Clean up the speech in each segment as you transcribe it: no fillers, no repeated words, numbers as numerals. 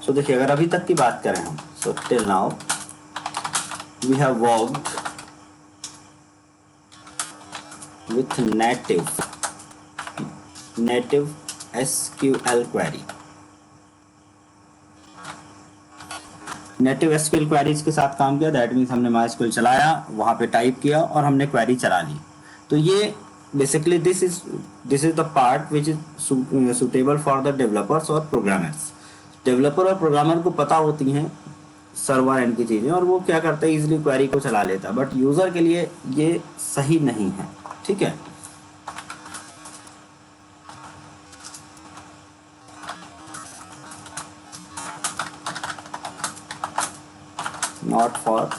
सो देखिए, अगर अभी तक की बात करें हम, so till now we have worked with native SQL query. Native SQL queries के साथ काम किया, दैट मीन्स हमने MySQL चलाया, वहाँ पे टाइप किया और हमने क्वेरी चला ली। तो ये basically this is the part which is suitable for the developers और प्रोग्रामर्स। डेवलपर और प्रोग्रामर को पता होती हैं सर्वर एंड की चीज़ें, और वो क्या करता है, इजीली क्वेरी को चला लेता है, बट यूज़र के लिए ये सही नहीं है। ठीक है, नॉट फॉर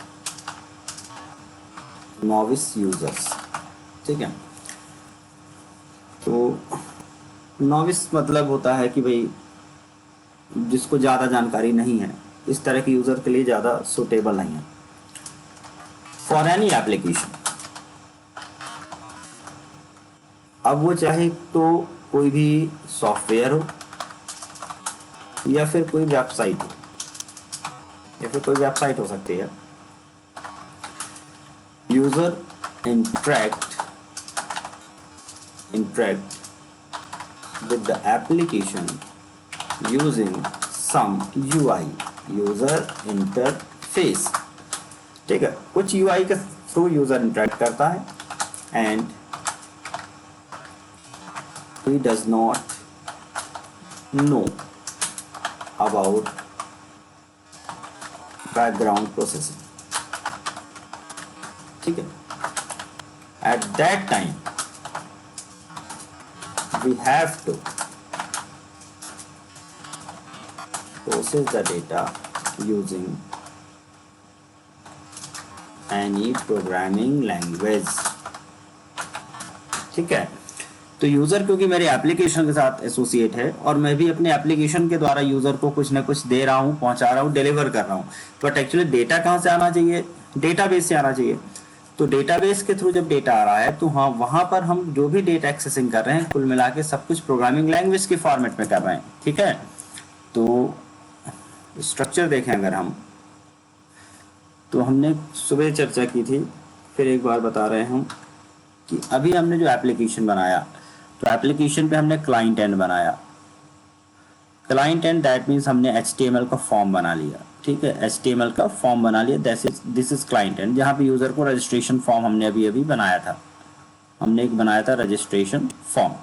नॉविस यूजर्स। ठीक है, तो नॉविस मतलब होता है कि भाई जिसको ज़्यादा जानकारी नहीं है, इस तरह के यूज़र के लिए ज़्यादा सुटेबल नहीं है। फॉर एनी एप्लीकेशन, अब वो चाहे तो कोई भी सॉफ्टवेयर हो या फिर कोई वेबसाइट हो, हो सकती है। User interact with the application using some UI, user interface. ठीक है, कुछ UI के थ्रू यूजर इंटरेक्ट करता है, and he does not know about background processing। ठीक है, at that time we have to process the data using any programming language। ठीक है, तो यूज़र क्योंकि मेरे एप्लीकेशन के साथ एसोसिएट है, और मैं भी अपने एप्लीकेशन के द्वारा यूज़र को कुछ ना कुछ दे रहा हूँ, पहुँचा रहा हूँ, डिलीवर कर रहा हूँ, बट एक्चुअली डेटा कहाँ से आना चाहिए, डेटाबेस से आना चाहिए। तो डेटाबेस के थ्रू जब डेटा आ रहा है, तो हाँ, वहाँ पर हम जो भी डेटा एक्सेसिंग कर रहे हैं, कुल मिला के सब कुछ प्रोग्रामिंग लैंग्वेज के फॉर्मेट में कर रहे हैं। ठीक है, तो स्ट्रक्चर देखें अगर हम, तो हमने सुबह चर्चा की थी, फिर एक बार बता रहे हैं हम कि अभी हमने जो एप्लीकेशन बनाया, तो एप्लीकेशन पे हमने क्लाइंट एंड बनाया। क्लाइंट एंड दैट मीन्स हमने HTML का फॉर्म बना लिया। ठीक है, HTML का फॉर्म बना लिया, दिस इज क्लाइंट एंड, जहाँ पे यूज़र को रजिस्ट्रेशन फॉर्म हमने अभी बनाया था, रजिस्ट्रेशन फॉर्म।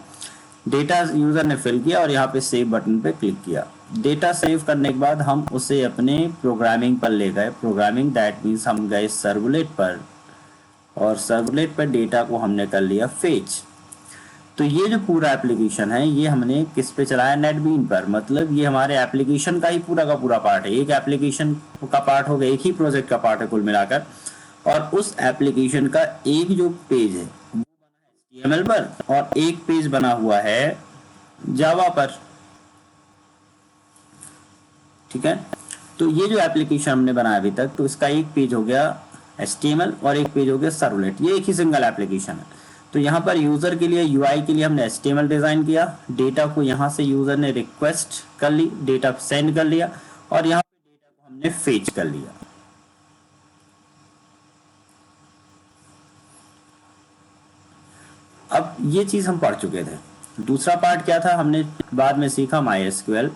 डेटा यूज़र ने फिल किया और यहाँ पे सेव बटन पे क्लिक किया। डेटा सेव करने के बाद हम उसे अपने प्रोग्रामिंग पर ले गए। प्रोग्रामिंग दैट मीन्स हम गए सर्वलेट पर, और सर्वलेट पर डेटा को हमने कर लिया फेच। तो ये जो पूरा एप्लीकेशन है, ये हमने किस पे चलाया, नेटबीन पर। मतलब ये हमारे एप्लीकेशन का ही पूरा का पूरा पार्ट है, एक एप्लीकेशन का पार्ट हो गया, एक ही प्रोजेक्ट का पार्ट है कुल मिलाकर। और उस एप्लीकेशन का एक जो पेज है वो बना है HTML पर, और एक पेज बना हुआ है जावा पर। ठीक है, तो ये जो एप्लीकेशन हमने बनाया अभी तक, तो इसका एक पेज हो गया HTML और एक पेज हो गया सर्वलेट, ये एक ही सिंगल एप्लीकेशन है। तो यहाँ पर यूज़र के लिए, UI के लिए हमने HTML डिज़ाइन किया, डेटा को यहाँ से यूज़र ने रिक्वेस्ट कर ली, डेटा सेंड कर लिया, और यहाँ पे डेटा को हमने फेच कर लिया। अब ये चीज़ हम पढ़ चुके थे। दूसरा पार्ट क्या था, हमने बाद में सीखा MySQL।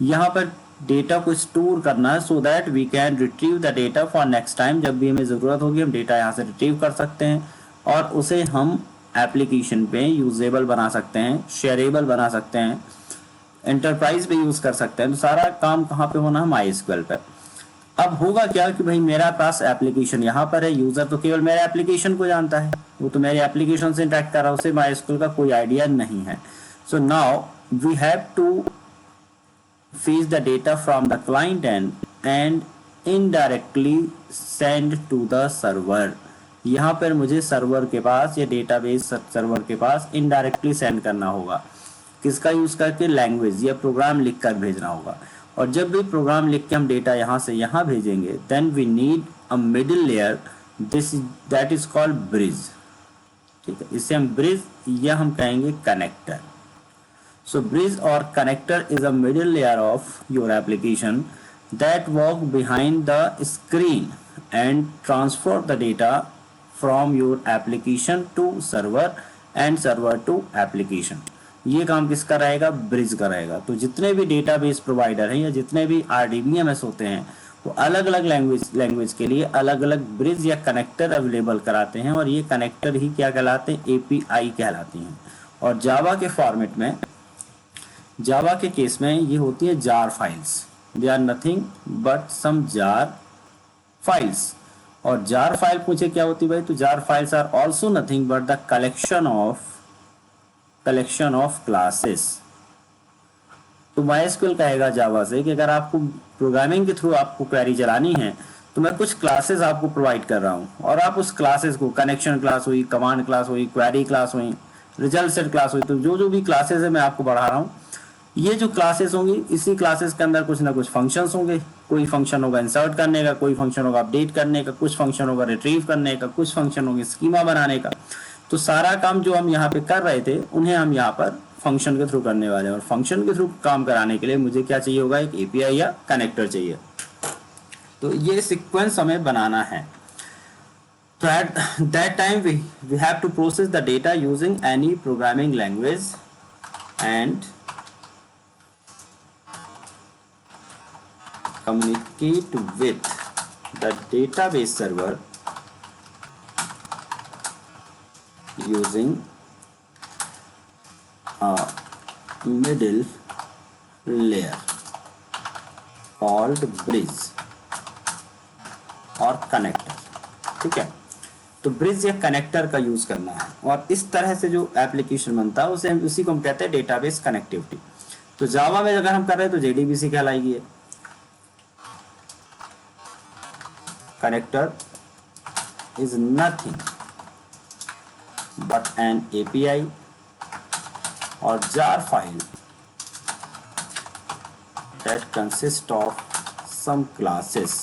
यहाँ पर डेटा को स्टोर करना है, so that we can retrieve the data for next time. जब भी हमें ज़रूरत होगी हम डेटा यहाँ से रिट्रीव कर सकते हैं, और उसे हम एप्लीकेशन पे यूजेबल बना सकते हैं, शेयरेबल बना सकते हैं, एंटरप्राइज पे यूज़ कर सकते हैं। तो सारा काम कहाँ पे होना है, MySQL पर। अब होगा क्या कि भाई मेरा पास एप्लीकेशन यहाँ पर है, यूज़र तो केवल मेरे एप्लीकेशन को जानता है, वो तो मेरे एप्लीकेशन से इंटरेक्ट कर रहा है, उसे MySQL का कोई आइडिया नहीं है। So now we have to fetch the data from the client end and indirectly send to the server। यहाँ पर मुझे सर्वर के पास या डेटाबेस सर्वर के पास इनडायरेक्टली सेंड करना होगा। किसका यूज़ करके, लैंग्वेज या प्रोग्राम लिखकर भेजना होगा। और जब भी प्रोग्राम लिख के हम डेटा यहाँ से यहाँ भेजेंगे, then we need a middle layer, that is called bridge. ठीक है, इसे हम ब्रिज या हम कहेंगे connector. So bridge or connector is a middle layer of your application that walk behind the screen and transfer the data from your application to server and server to application. ये काम किसका रहेगा? Bridge का रहेगा। तो जितने भी database provider हैं या जितने भी RDBMS होते हैं वो अलग अलग लैंग्वेज के लिए अलग अलग ब्रिज या कनेक्टर अवेलेबल कराते हैं और ये कनेक्टर ही क्या कहलाते हैं? API कहलाती हैं। और जावा के फॉर्मेट में, जावा के केस में ये होती है jar files. They are nothing but some jar files. और जार फाइल पूछे क्या होती है भाई? तो jar files are also nothing but the collection of classes. तो MySQL कहेगा जावा से कि अगर आपको प्रोग्रामिंग के थ्रू आपको क्वेरी चलानी है तो मैं कुछ क्लासेस आपको प्रोवाइड कर रहा हूँ और आप उस क्लासेस को, कनेक्शन क्लास हुई, कमांड क्लास हुई, क्वेरी क्लास हुई, रिजल्ट सेट क्लास हुई, तो जो भी क्लासेस है मैं आपको पढ़ा रहा हूँ, ये जो क्लासेस होंगी इसी क्लासेस के अंदर कुछ ना कुछ फंक्शंस होंगे। कोई फंक्शन होगा इंसर्ट करने का, कोई फंक्शन होगा अपडेट करने का, कुछ फंक्शन होगा रिट्रीव करने का, कुछ फंक्शन होंगे स्कीमा बनाने का। तो सारा काम जो हम यहाँ पे कर रहे थे उन्हें हम यहाँ पर फंक्शन के थ्रू करने वाले हैं और फंक्शन के थ्रू काम कराने के लिए मुझे क्या चाहिए होगा? एक API या कनेक्टर चाहिए। तो ये सीक्वेंस हमें बनाना है। तो at that time we have to process the data using any programming language and communicate with the database server using a middle layer called bridge और कनेक्टर। ठीक है, तो ब्रिज या कनेक्टर का यूज करना है और इस तरह से जो एप्लीकेशन बनता है उसे उसी को हम कहते हैं डेटाबेस कनेक्टिविटी। तो जावा में अगर हम कर रहे हैं तो JDBC कहलाएगी। Connector is nothing but an API or jar file that consists of some classes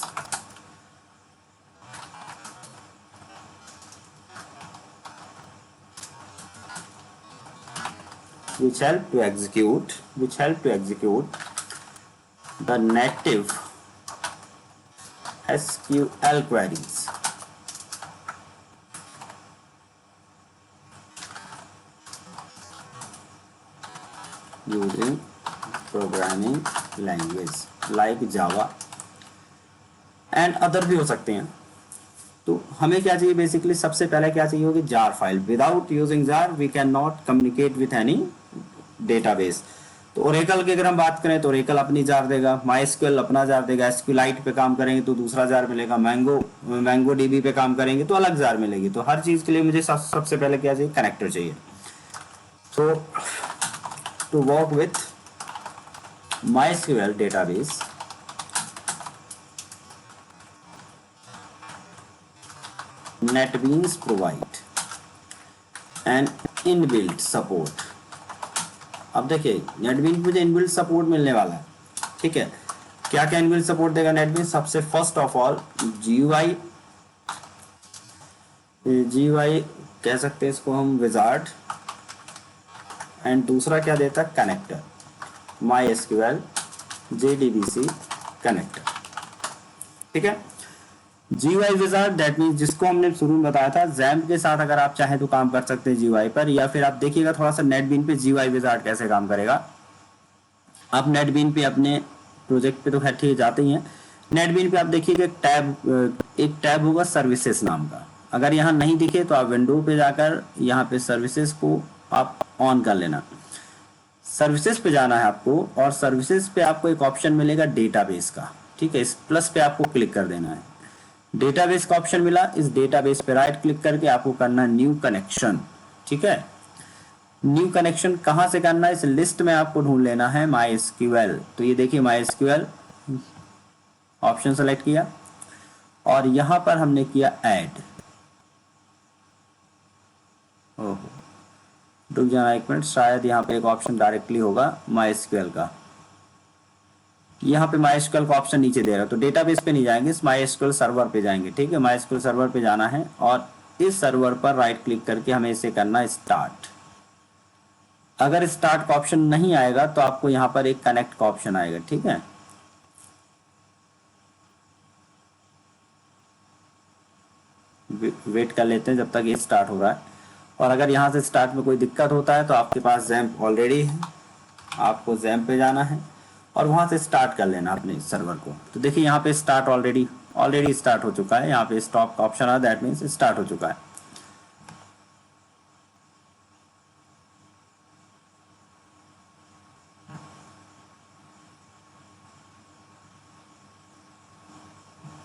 which help to execute the native SQL queries. Using programming language like Java and other भी हो सकते हैं। तो हमें क्या चाहिए? बेसिकली सबसे पहले क्या चाहिए होगी? Jar file. Without using jar we can not communicate with any database. तो ओरेकल की अगर हम बात करें तो ओरेकल अपनी जार देगा, MySQL अपना जार देगा, SQLite पे काम करेंगे तो दूसरा जार मिलेगा, मैंगो DB पे काम करेंगे तो अलग जार मिलेगी। तो हर चीज के लिए मुझे सबसे पहले क्या चाहिए? कनेक्टर चाहिए। तो to work with MySQL database, NetBeans provide an inbuilt support। अब देखिए NetBeans मुझे इनबिल्ट सपोर्ट मिलने वाला है। ठीक है, क्या क्या इनबिल्ट सपोर्ट देगा NetBeans? सबसे फर्स्ट ऑफ ऑल GUI कह सकते हैं इसको हम विजार्ड, एंड दूसरा क्या देता है? Connector, MySQL JDBC connector. ठीक है, GUI विजार्ड दैट मीन्स जिसको हमने शुरू में बताया था XAMPP के साथ अगर आप चाहें तो काम कर सकते हैं GUI पर, या फिर आप देखिएगा थोड़ा सा NetBeans पे GUI विजार्ड कैसे काम करेगा। आप NetBeans पे अपने प्रोजेक्ट पे तो खैर ठीक जाते ही हैं। NetBeans पे आप देखिएगा एक टैब होगा सर्विसेज नाम का। अगर यहाँ नहीं दिखे तो आप विंडो पे जाकर यहाँ पे सर्विसेज को आप ऑन कर लेना। सर्विसेज पे जाना है आपको और सर्विसेज पे आपको एक ऑप्शन मिलेगा डेटाबेस का। ठीक है, इस प्लस पे आपको क्लिक कर देना है। डेटाबेस का ऑप्शन मिला, इस डेटाबेस पे राइट क्लिक करके आपको करना है न्यू कनेक्शन। ठीक है, न्यू कनेक्शन कहां से करना है? इस लिस्ट में आपको ढूंढ लेना है MySQL। तो ये देखिए MySQL ऑप्शन सेलेक्ट किया और यहां पर हमने किया ऐड। ओहो, रुक जाना एक मिनट, शायद यहाँ पे एक ऑप्शन डायरेक्टली होगा MySQL का। यहाँ पे MySQL का ऑप्शन नीचे दे रहा है, तो डेटाबेस पे नहीं जाएंगे, इस MySQL सर्वर पे जाएंगे। ठीक है, MySQL सर्वर पे जाना है और इस सर्वर पर राइट क्लिक करके हमें इसे करना है स्टार्ट। अगर स्टार्ट का ऑप्शन नहीं आएगा तो आपको यहाँ पर एक कनेक्ट का ऑप्शन आएगा, ठीक है। वेट कर लेते हैं जब तक ये स्टार्ट हो रहा है। और अगर यहाँ से स्टार्ट में कोई दिक्कत होता है तो आपके पास जैम्प ऑलरेडी है, आपको जैम्प पे जाना है और वहाँ से स्टार्ट कर लेना अपने सर्वर को। तो देखिए यहाँ पे स्टार्ट ऑलरेडी स्टार्ट हो चुका है। यहाँ पे स्टॉप का ऑप्शन आ, दैट मीन्स स्टार्ट हो चुका है।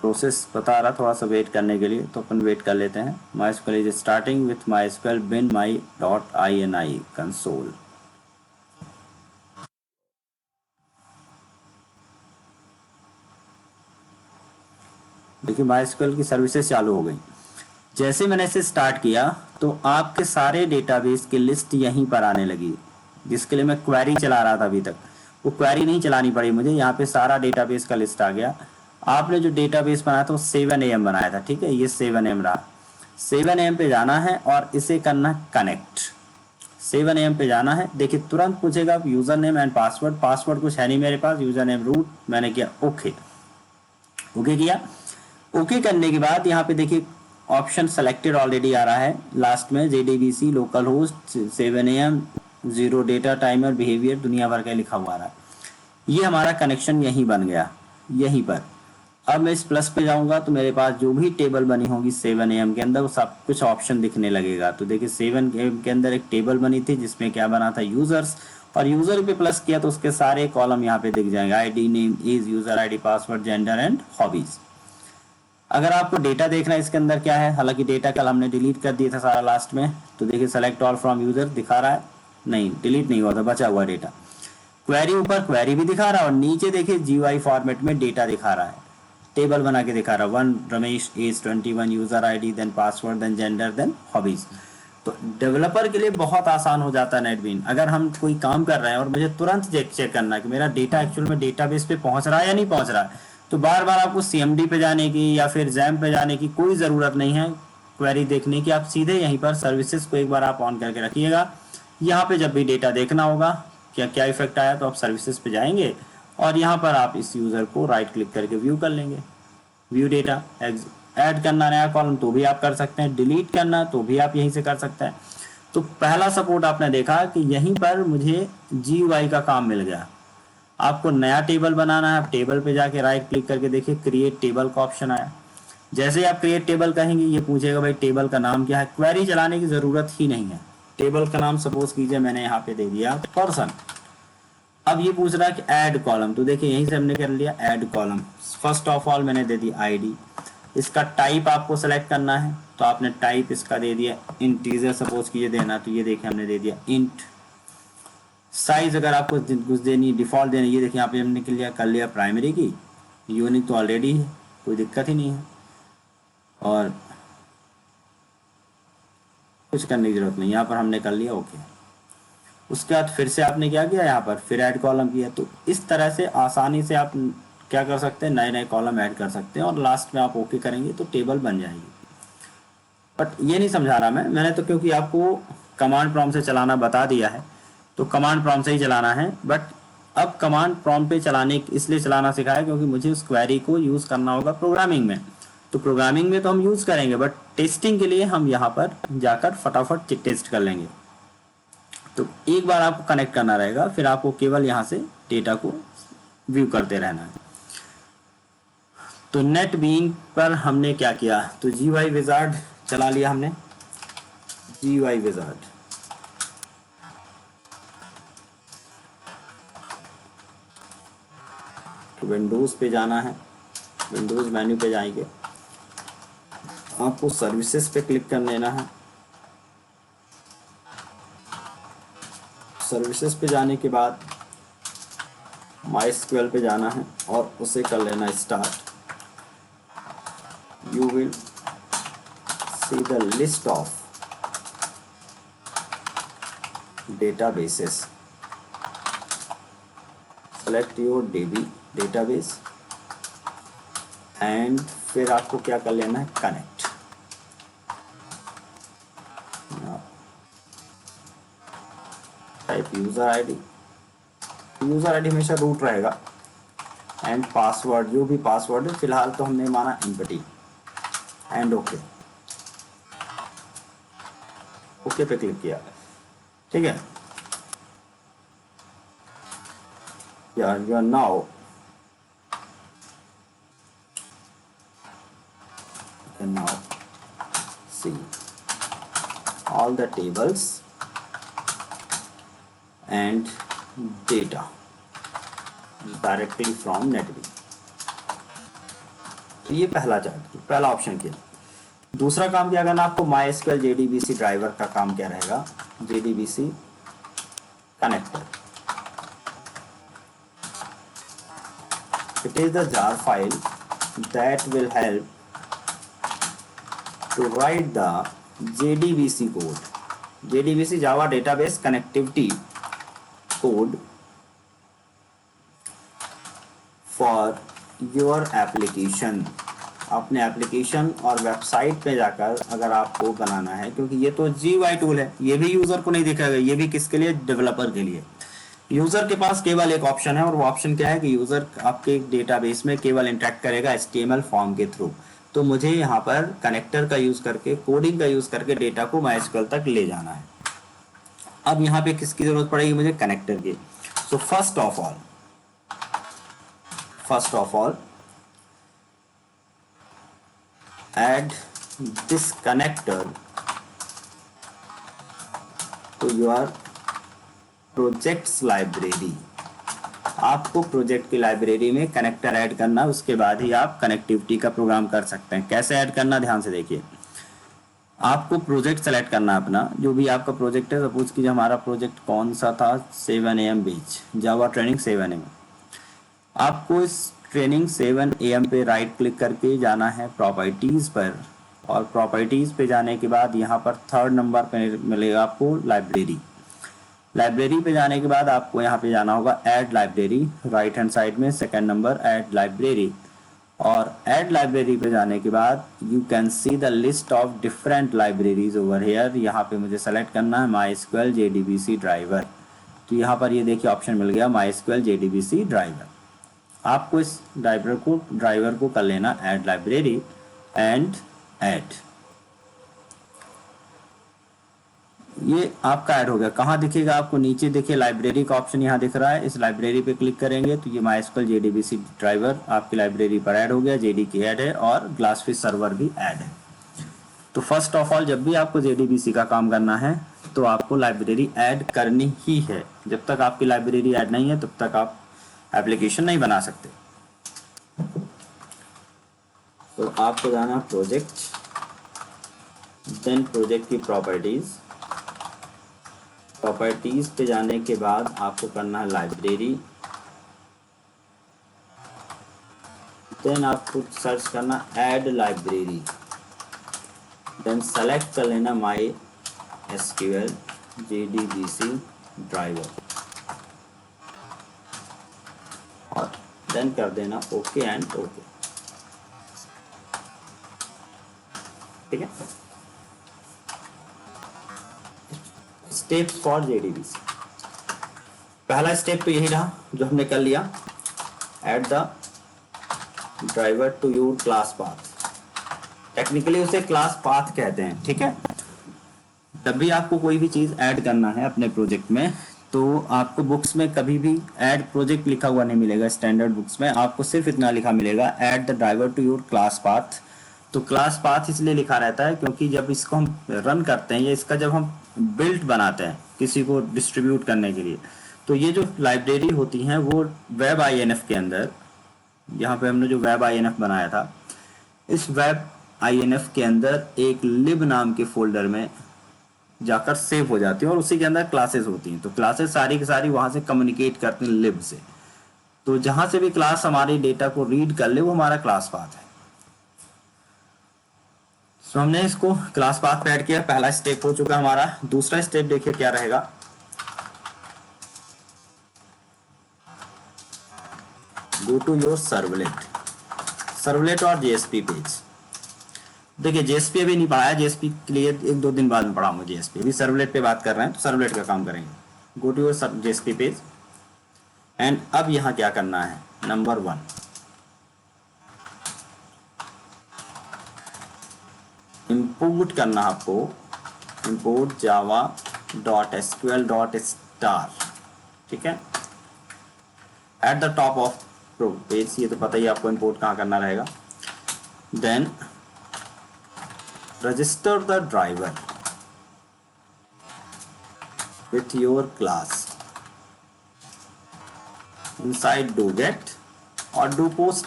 प्रोसेस बता रहा थोड़ा सा वेट करने के लिए, तो अपन वेट कर लेते हैं। MySQL is starting with MySQL bin my.ini console. देखिए MySQL की सर्विसेज चालू हो गई। जैसे मैंने इसे स्टार्ट किया तो आपके सारे डेटाबेस की लिस्ट यहीं पर आने लगी, जिसके लिए मैं क्वेरी चला रहा था अभी तक। वो क्वेरी नहीं चलानी पड़ी मुझे, यहाँ पे सारा डेटाबेस का लिस्ट आ गया। आपने जो डेटाबेस बनाया था वो 7 AM बनाया था, ठीक है, ये 7 AM रहा। 7 AM पे जाना है और इसे करना कनेक्ट। 7 AM पे जाना है। देखिए तुरंत पूछेगा user name and password. Password कुछ है नहीं मेरे पास, यूजर नेम रूट, मैंने किया ओके। ओके किया। ओके करने के बाद यहाँ पे देखिए ऑप्शन सेलेक्टेड ऑलरेडी आ रहा है लास्ट में, JDBC local host 7 AM 0 data timer behaviour दुनिया भर का लिखा हुआ रहा है। ये हमारा कनेक्शन यहीं बन गया, यहीं पर। अब मैं इस प्लस पे जाऊंगा तो मेरे पास जो भी टेबल बनी होगी 7 AM के अंदर वो सब कुछ ऑप्शन दिखने लगेगा। तो देखिए 7 AM के अंदर एक टेबल बनी थी जिसमें क्या बना था, यूजर्स, और यूजर पे प्लस किया तो उसके सारे कॉलम यहाँ पे दिख जाएंगे, ID name, age, user ID, password, gender and hobbies. अगर आपको डेटा देखना है इसके अंदर क्या है, हालांकि डेटा कल हमने डिलीट कर दिया था सारा लास्ट में, तो देखिए सेलेक्ट ऑल फ्रॉम यूजर दिखा रहा है, नहीं डिलीट नहीं हुआ था, बचा हुआ डेटा। क्वेरी ऊपर क्वेरी भी दिखा रहा है और नीचे देखिए GUI फॉर्मेट में डेटा दिखा रहा है, टेबल बना के दिखा रहा है। 1 Ramesh, age 21, user ID, then password, then gender, then hobbies. तो डेवलपर के लिए बहुत आसान हो जाता है नेटबीन। अगर हम कोई काम कर रहे हैं और मुझे तुरंत चेक करना है कि मेरा डेटा एक्चुअल में डेटाबेस पे पहुंच रहा है या नहीं पहुंच रहा है, तो बार बार आपको CMD पे जाने की या फिर जैम पे जाने की कोई ज़रूरत नहीं है क्वेरी देखने की। आप सीधे यहीं पर सर्विसेज को एक बार आप ऑन करके रखिएगा। यहाँ पे जब भी डेटा देखना होगा क्या क्या इफेक्ट आया तो आप सर्विसेज पे जाएंगे और यहाँ पर आप इस यूज़र को राइट क्लिक करके व्यू कर लेंगे। व्यू डेटा, ऐड करना नया कॉलम तो भी आप कर सकते हैं, डिलीट करना तो भी आप यहीं से कर सकते हैं। तो पहला सपोर्ट आपने देखा कि यहीं पर मुझे GUI का काम मिल गया। आपको नया टेबल बनाना है, आप टेबल पे जाके राइट क्लिक करके देखिए क्रिएट टेबल का ऑप्शन आया। जैसे ही आप क्रिएट टेबल कहेंगे ये पूछेगा भाई टेबल का नाम क्या है। क्वेरी चलाने की जरूरत ही नहीं है, टेबल का नाम सपोज कीजिए मैंने यहाँ पे दे दिया पर्सन। अब ये पूछ रहा है कि ऐड कॉलम, तो देखिए यहीं से हमने कर लिया add column. First of all मैंने दे दी ID। इसका टाइप आपको सेलेक्ट करना है, तो आपने टाइप इसका दे दिया इंटीजर सपोज कीजिए देना, तो ये देखिए हमने दे दिया इंट। साइज अगर आपको कुछ देनी डिफॉल्ट देनी, ये देखिए यहाँ पे हमने कर लिया प्राइमरी की, यूनिक तो ऑलरेडी है, कोई दिक्कत ही नहीं है और कुछ करने की जरूरत नहीं, यहाँ पर हमने कर लिया ओके। उसके बाद फिर से आपने क्या किया, यहाँ पर फिर ऐड कॉलम किया। तो इस तरह से आसानी से आप क्या कर सकते हैं, नए नए कॉलम ऐड कर सकते हैं और लास्ट में आप ओके करेंगे तो टेबल बन जाएगी। बट ये नहीं समझा रहा मैंने तो, क्योंकि आपको कमांड प्रॉम्प्ट से चलाना बता दिया है तो कमांड प्रॉम्प्ट से ही चलाना है। बट अब कमांड प्रॉम्प्ट पे चलाने इसलिए चलाना सिखाया क्योंकि मुझे उस क्वेरी को यूज़ करना होगा प्रोग्रामिंग में। तो प्रोग्रामिंग में तो हम यूज़ करेंगे बट टेस्टिंग के लिए हम यहाँ पर जाकर फटाफट टेस्ट कर लेंगे। तो एक बार आपको कनेक्ट करना रहेगा, फिर आपको केवल यहाँ से डेटा को व्यू करते रहना है। तो नेटबीन पर हमने क्या किया, तो GUI विजार्ड चला लिया हमने। GUI विजार्ड विंडोज़ पे जाना है, विंडोज़ मेन्यू पे जाएंगे, आपको सर्विसेज पे क्लिक कर लेना है। सर्विसेज पे जाने के बाद MySQL पे जाना है और उसे कर लेना start. You will see the list of databases, select your DB database and फिर आपको क्या कर लेना है, connect. Type user ID, user ID हमेशा रूट रहेगा, एंड पासवर्ड जो भी पासवर्ड है फिलहाल तो हमने माना एम्प्टी, एंड ओके, ओके पे क्लिक किया, ठीक है। you are now you can now see all the tables and data directly from NetBeans। तो ये पहला चार्ट, पहला ऑप्शन किया। दूसरा काम क्या करना आपको, MySQL JDBC ड्राइवर का काम क्या रहेगा, JDBC connector. It is the jar file that will help to write the JDBC code, JDBC Java Database Connectivity code for your application। अपने एप्लीकेशन और वेबसाइट पे जाकर अगर आपको बनाना है, क्योंकि ये तो GUI टूल है, ये भी यूजर को नहीं दिखाएगा, ये भी किसके लिए, डेवलपर के लिए। यूजर के पास केवल एक ऑप्शन है, और वो ऑप्शन क्या है कि यूजर आपके डेटाबेस में केवल इंटरेक्ट करेगा HTML फॉर्म के थ्रू। तो मुझे यहाँ पर कनेक्टर का यूज करके, कोडिंग का यूज करके डेटा को MySQL तक ले जाना है। अब यहाँ पे किसकी जरूरत पड़ेगी मुझे, कनेक्टर की। सो first of all add this connector to your projects library। आपको प्रोजेक्ट की लाइब्रेरी में कनेक्टर ऐड करना, उसके बाद ही आप कनेक्टिविटी का प्रोग्राम कर सकते हैं। कैसे ऐड करना, ध्यान से देखिए। आपको प्रोजेक्ट सेलेक्ट करना अपना, जो भी आपका प्रोजेक्ट है। सपोज कीजिए हमारा प्रोजेक्ट कौन सा था, 7 AM batch, Java training 7 AM। आपको इस ट्रेनिंग 7 AM पे राइट क्लिक करके जाना है प्रॉपर्टीज़ पर, और प्रॉपर्टीज़ पे जाने के बाद यहाँ पर 3rd नंबर पे मिलेगा आपको लाइब्रेरी। लाइब्रेरी पे जाने के बाद आपको यहाँ पे जाना होगा add library, right hand side में 2nd नंबर ऐड लाइब्रेरी। और ऐड लाइब्रेरी पे जाने के बाद you can see the list of different libraries over here. यहाँ पे मुझे सेलेक्ट करना है MySQL JDBC ड्राइवर। तो यहाँ पर ये देखिए ऑप्शन मिल गया MySQL JDBC ड्राइवर। आपको इस ड्राइवर को कर लेना ऐड लाइब्रेरी एंड ऐड। ये आपका ऐड हो गया। कहाँ दिखेगा आपको, नीचे देखिए लाइब्रेरी का ऑप्शन यहाँ दिख रहा है। इस लाइब्रेरी पे क्लिक करेंगे तो ये MySQL JDBC ड्राइवर आपकी लाइब्रेरी पर ऐड हो गया। JDK ऐड है और ग्लासफिश सर्वर भी ऐड है। तो फर्स्ट ऑफ ऑल जब भी आपको JDBC का काम करना है तो आपको लाइब्रेरी ऐड करनी ही है। जब तक आपकी लाइब्रेरी ऐड नहीं है तब तक आप एप्लीकेशन नहीं बना सकते। तो आपको जाना प्रोजेक्ट, देन प्रोजेक्ट की प्रॉपर्टीज पे जाने के बाद आपको करना है लाइब्रेरी, देन आपको सर्च करना ऐड लाइब्रेरी, देन सेलेक्ट कर लेना MySQL JDBC ड्राइवर और देन कर देना ओके एंड ओके। ठीक है। स्टेप्स फॉर JDBC, पहला स्टेप तो यही रहा जो हमने कर लिया, add the driver to your class path. Technically उसे क्लास पाथ कहते हैं। ठीक है। जब भी आपको कोई भी चीज ऐड करना है अपने प्रोजेक्ट में तो आपको बुक्स में कभी भी ऐड प्रोजेक्ट लिखा हुआ नहीं मिलेगा। स्टैंडर्ड बुक्स में आपको सिर्फ इतना लिखा मिलेगा, add the driver to your class path. तो क्लास पाथ इसलिए लिखा रहता है क्योंकि जब इसको हम रन करते हैं या इसका जब हम बिल्ट बनाते हैं किसी को डिस्ट्रीब्यूट करने के लिए, तो ये जो लाइब्रेरी होती हैं वो वेब INF के अंदर, यहाँ पे हमने जो वेब INF बनाया था, इस वेब INF के अंदर एक लिब नाम के फोल्डर में जाकर सेव हो जाती है और उसी के अंदर क्लासेस होती हैं। तो क्लासेस सारी की सारी वहां से कम्युनिकेट करती हैं लिब से। तो जहां से भी क्लास हमारे डेटा को रीड कर ले वो हमारा क्लास पाथ है। तो हमने इसको क्लास पाथ पे ऐड किया, पहला स्टेप हो चुका हमारा। दूसरा स्टेप देखिए क्या रहेगा, गो टू योर सर्वलेट और JSP पेज। देखिए JSP अभी नहीं पढ़ाया, JSP के लिए 1-2 दिन बाद में पढ़ाऊंगा JSP। अभी सर्वलेट पे बात कर रहे हैं तो सर्वलेट का काम करेंगे। Go to your JSP page and अब यहाँ क्या करना है, नंबर 1 इंपोर्ट करना आपको, इंपोर्ट java.sql.star, ठीक है, at the top of page, ये तो पता ही आपको इंपोर्ट कहाँ करना रहेगा। Then register the driver with your class inside doGet और doPost।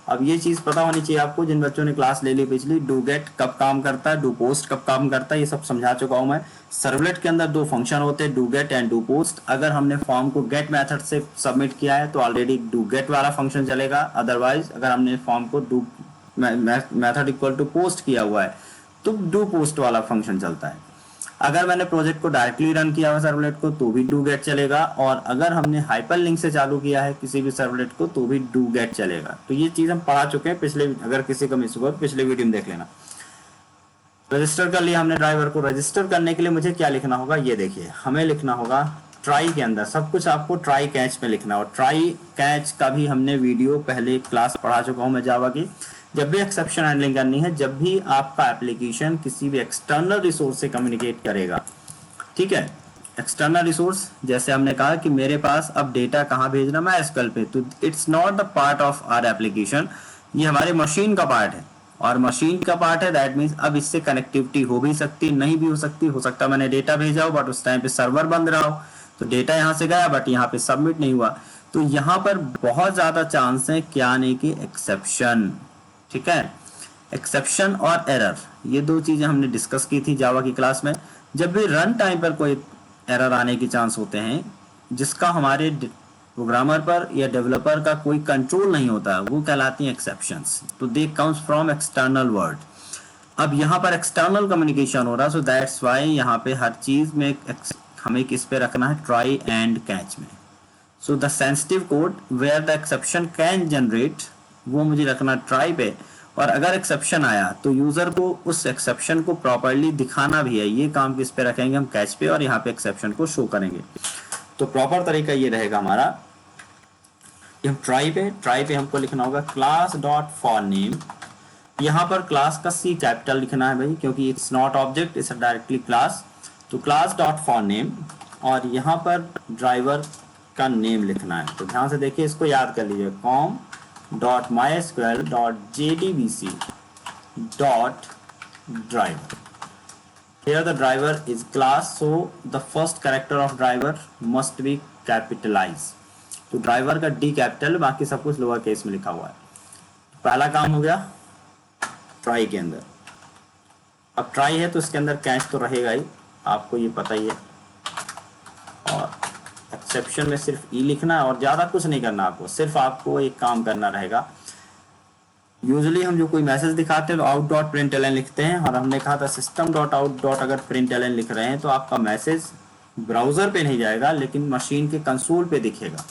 अब ये चीज़ पता होनी चाहिए आपको, जिन बच्चों ने क्लास ले ली पिछली, doGet कब काम करता है, doPost कब काम करता है, ये सब समझा चुका हूँ मैं। सर्वलेट के अंदर 2 फंक्शन होते हैं, doGet एंड doPost। अगर हमने फॉर्म को गेट मेथड से सबमिट किया है तो ऑलरेडी doGet वाला फंक्शन चलेगा, अदरवाइज अगर हमने फॉर्म को do method equal to post किया हुआ है तो doPost वाला फंक्शन चलता है। अगर मैंने प्रोजेक्ट को डायरेक्टली रन किया हुआ सर्वलेट को तो भी doGet चलेगा, और अगर हमने हाइपरलिंक से चालू किया है किसी भी सर्वलेट को तो भी doGet चलेगा। तो ये चीज़ हम पढ़ा चुके हैं पिछले, अगर किसी का मिस हुआ तो पिछले वीडियो में देख लेना। रजिस्टर कर लिया हमने ड्राइवर को। रजिस्टर करने के लिए मुझे क्या लिखना होगा, ये देखिए, हमें लिखना होगा ट्राई के अंदर, सब कुछ आपको ट्राई कैच में लिखना है। और ट्राई कैच का भी हमने वीडियो पहले क्लास पढ़ा चुका हूँ मैं जावा की। जब भी एक्सेप्शन हैंडलिंग करनी है, जब भी आपका एप्लीकेशन किसी भी एक्सटर्नल रिसोर्स से कम्युनिकेट करेगा, ठीक है, एक्सटर्नल रिसोर्स, जैसे हमने कहा कि मेरे पास अब डेटा कहाँ भेजना, MySQL पे, तो it's not the part of our application, ये हमारे मशीन का पार्ट है। और मशीन का पार्ट है, दैट मीन्स अब इससे कनेक्टिविटी हो भी सकती, नहीं भी हो सकती। हो सकता मैंने डेटा भेजा हो बट उस टाइम पे सर्वर बंद रहा हो, तो डेटा यहाँ से गया बट यहाँ पे सबमिट नहीं हुआ। तो यहाँ पर बहुत ज़्यादा चांस है क्या आने की, एक्सेप्शन, ठीक है। एक्सेप्शन और एरर, ये 2 चीजें हमने डिस्कस की थी जावा की क्लास में। जब भी रन टाइम पर कोई एरर आने की चांस होते हैं जिसका हमारे प्रोग्रामर पर या डेवलपर का कोई कंट्रोल नहीं होता, वो कहलाती हैं एक्सेप्शंस। तो they comes from external word. अब यहाँ पर एक्सटर्नल कम्युनिकेशन हो रहा है, सो दैट्स वाई यहाँ पे हर चीज में हमें किस पे रखना है, ट्राई एंड कैच में। So the sensitive code where the exception can generate, वो मुझे रखना ट्राई पे। और अगर एक्सेप्शन आया तो यूजर को उस एक्सेप्शन को प्रॉपर्ली दिखाना भी है, ये काम किस पे रखेंगे हम, कैच पे, और यहाँ पे एक्सेप्शन को शो करेंगे। तो प्रॉपर तरीका ये रहेगा हमारा कि हम ट्राई पे हमको लिखना होगा क्लास डॉट फॉर नेम। यहाँ पर क्लास का C कैपिटल लिखना है भाई, क्योंकि it's not object, it's directly class. तो क्लास डॉट फॉर नेम, और यहाँ पर ड्राइवर का नेम लिखना है। तो ध्यान से देखिए, इसको याद कर लीजिए, com.mysql.jdbc.driver। Here the driver is class, so the first character of driver must be capitalized. तो ड्राइवर का D कैपिटल, बाकी सब कुछ लोअर केस में लिखा हुआ है। पहला काम हो गया ट्राई के अंदर। अब ट्राई है तो इसके अंदर कैच तो रहेगा ही, आपको ये पता ही है। और एक्सेप्शन में सिर्फ ई लिखना है और ज़्यादा कुछ नहीं करना आपको, सिर्फ आपको एक काम करना रहेगा। यूजुअली हम जो कोई मैसेज दिखाते हैं तो आउट डॉट प्रिंटलन लिखते हैं, और हमने कहा था सिस्टम डॉट आउट डॉट अगर प्रिंटलन लिख रहे हैं तो आपका मैसेज ब्राउज़र पे नहीं जाएगा लेकिन मशीन के कंसोल पे दिखेगा।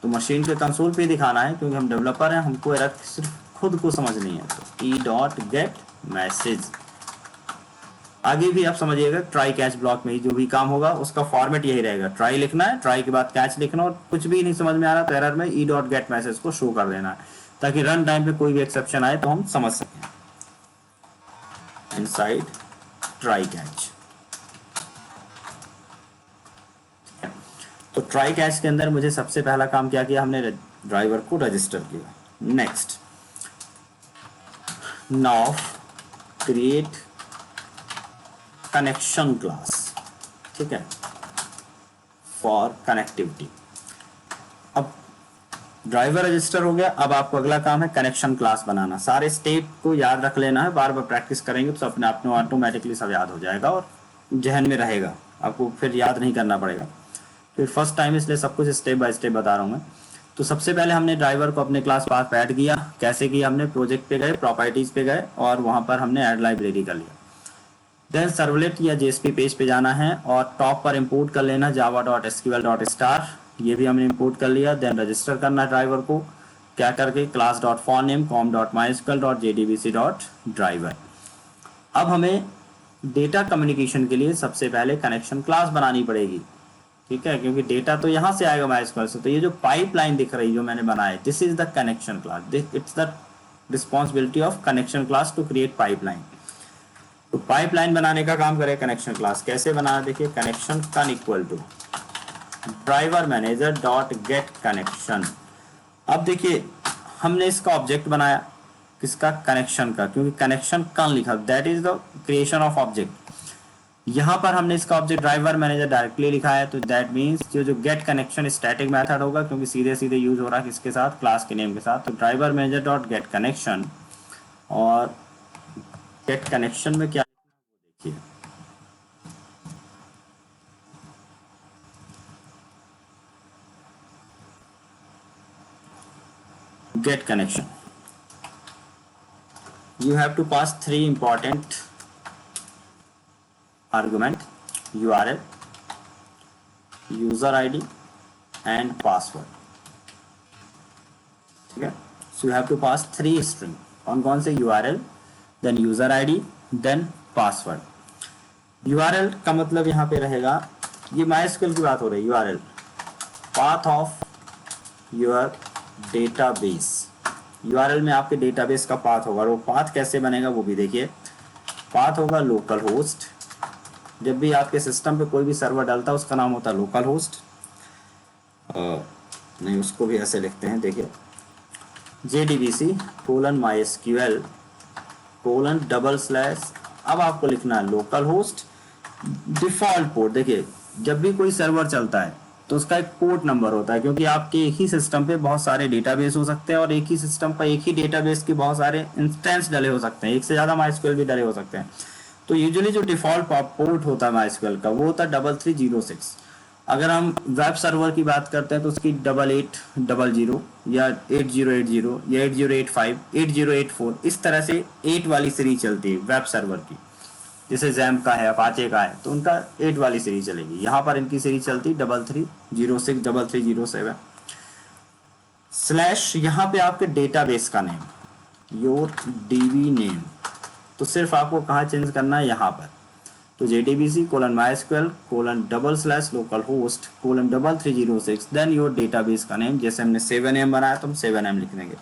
तो मशीन के कंसोल पे दिखाना है, क्योंकि हम डेवलपर हैं, हमको सिर्फ खुद को समझनी है। तो ई डॉट गेट मैसेज, आगे भी आप समझिएगा, ट्राई कैच ब्लॉक में ही जो भी काम होगा उसका फॉर्मेट यही रहेगा, ट्राई लिखना है, ट्राई के बाद कैच लिखना, और कुछ भी नहीं समझ में आ रहा तो एरर में ई डॉट गेट मैसेज को शो कर देना है, ताकि रन टाइम पे कोई भी एक्सेप्शन आए तो हम समझ सकें। इनसाइड ट्राई कैच, तो ट्राई कैच के अंदर मुझे सबसे पहला काम क्या किया, हमने ड्राइवर को रजिस्टर किया। Next, now create connection class, ठीक है, फॉर कनेक्टिविटी। अब ड्राइवर रजिस्टर हो गया, अब आपको अगला काम है कनेक्शन क्लास बनाना। सारे स्टेप को याद रख लेना है, बार बार प्रैक्टिस करेंगे तो अपने आप में ऑटोमेटिकली सब याद हो जाएगा और जहन में रहेगा, आपको फिर याद नहीं करना पड़ेगा। फिर फर्स्ट टाइम इसलिए सब कुछ स्टेप बाय स्टेप बता रहा हूँ मैं। तो सबसे पहले हमने ड्राइवर को अपने क्लास पास ऐड किया। कैसे किया हमने, प्रोजेक्ट पे गए, प्रॉपर्टीज पे गए और वहाँ पर हमने ऐड लाइब्रेरी कर लिया। देन सर्वलेट या JSP पेज पे जाना है और टॉप पर इंपोर्ट कर लेना java.sql.star, ये भी हमने इंपोर्ट कर लिया। देन रजिस्टर करना है ड्राइवर को, क्या करके, class.forName com.mysql.jdbc.driver। अब हमें डेटा कम्युनिकेशन के लिए सबसे पहले कनेक्शन क्लास बनानी पड़ेगी। ठीक है, क्योंकि डेटा तो यहाँ से आएगा MySQL से। तो ये जो पाइपलाइन दिख रही जो मैंने बनाया, this is the connection class, it's the responsibility of connection class to create pipeline. तो पाइपलाइन बनाने का काम करे कनेक्शन क्लास। कैसे बनाना, देखिए connection con equal to driver manager dot get connection. अब देखिए हमने इसका ऑब्जेक्ट बनाया, किसका, कनेक्शन का, क्योंकि कनेक्शन कन लिखा, that is the creation of object. यहाँ पर हमने इसका ऑब्जेक्ट ड्राइवर मैनेजर डायरेक्टली लिखा है, तो दैट मीन्स जो गेट कनेक्शन स्टैटिक मेथड होगा, क्योंकि सीधे सीधे यूज हो रहा है किसके साथ, क्लास के नेम के साथ। तो driver manager dot get connection, और गेट कनेक्शन में क्या देखिए, get connection, you have to pass 3 important argument: URL, user ID and password। ठीक है, so you have to pass 3 string। कौन कौन से, URL, then user ID, then password। URL का मतलब यहाँ पे रहेगा, ये MySQL की बात हो रही है, URL path of your database. URL में आपके डेटाबेस का पाथ होगा, और वो पाथ कैसे बनेगा वो भी देखिए। पाथ होगा लोकल होस्ट, जब भी आपके सिस्टम पे कोई भी सर्वर डालता है उसका नाम होता है लोकल होस्ट। नहीं, उसको भी ऐसे लिखते हैं, देखिए JDBC:MySQL:/। अब आपको लिखना है लोकल होस्ट, डिफॉल्ट पोर्ट। देखिए जब भी कोई सर्वर चलता है तो उसका एक पोर्ट नंबर होता है, क्योंकि आपके एक ही सिस्टम पे बहुत सारे डेटाबेस हो सकते हैं, और एक ही सिस्टम पर एक ही डेटाबेस के बहुत सारे इंस्टेंस डले हो सकते हैं, एक से ज़्यादा MySQL भी डले हो सकते हैं। तो यूजुअली जो डिफॉल्ट पोर्ट होता है MySQL का वो होता है 3306। अगर हम वेब सर्वर की बात करते हैं तो उसकी 8800 या 8080 या 8085 8084 इस तरह से 8 वाली सीरीज चलती है वेब सर्वर की। जैसे जैम्प का है, अपाचे का है, तो उनका 8 वाली सीरीज चलेगी। यहाँ पर इनकी सीरीज चलती 3306 3307 स्लैश। यहाँ पे आपके डेटाबेस का नेम, योर DB नेम, तो सिर्फ आपको कहाँ चेंज करना है, यहाँ पर। तो JDBC:/MySQL:/localhost:3306 देन योर डेटाबेस का नेम। जैसे हमने 7M बनाया तो हम 7M लिख देंगे।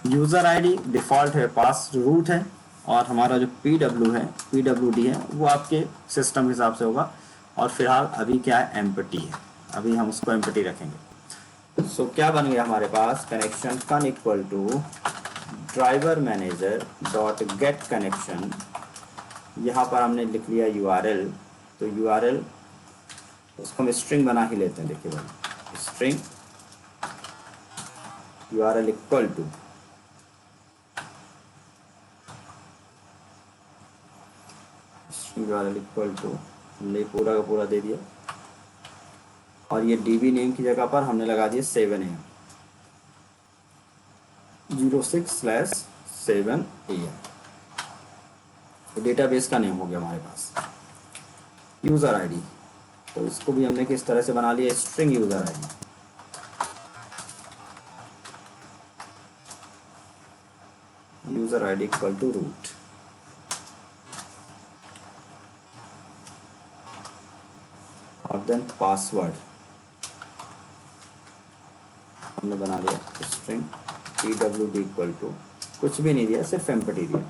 यूजर ID डिफॉल्ट है, पास रूट है, और हमारा जो PWD है वो आपके सिस्टम के हिसाब से होगा। और फिलहाल अभी क्या है, एम्प्टी है, अभी हम उसको एम्प्टी रखेंगे। सो क्या बन गया हमारे पास, connection con equal to driver manager dot get connection. यहाँ पर हमने लिख लिया URL, तो URL उसको हम स्ट्रिंग बना ही लेते हैं। देखिए भाई, string URL equal to URL equal to, हमने पूरा का पूरा दे दिया, और ये DB नेम की जगह पर हमने लगा दिया 7AM 06/7AM। तो डेटाबेस का नेम हो गया हमारे पास। यूज़र ID, तो इसको भी हमने किस तरह से बना लिया, string user ID। User ID equal to root, और देन पासवर्ड हमने बना लिया स्ट्रिंग PWD इक्वल टू, कुछ भी नहीं दिया, सिर्फ एम्प्टी दिया।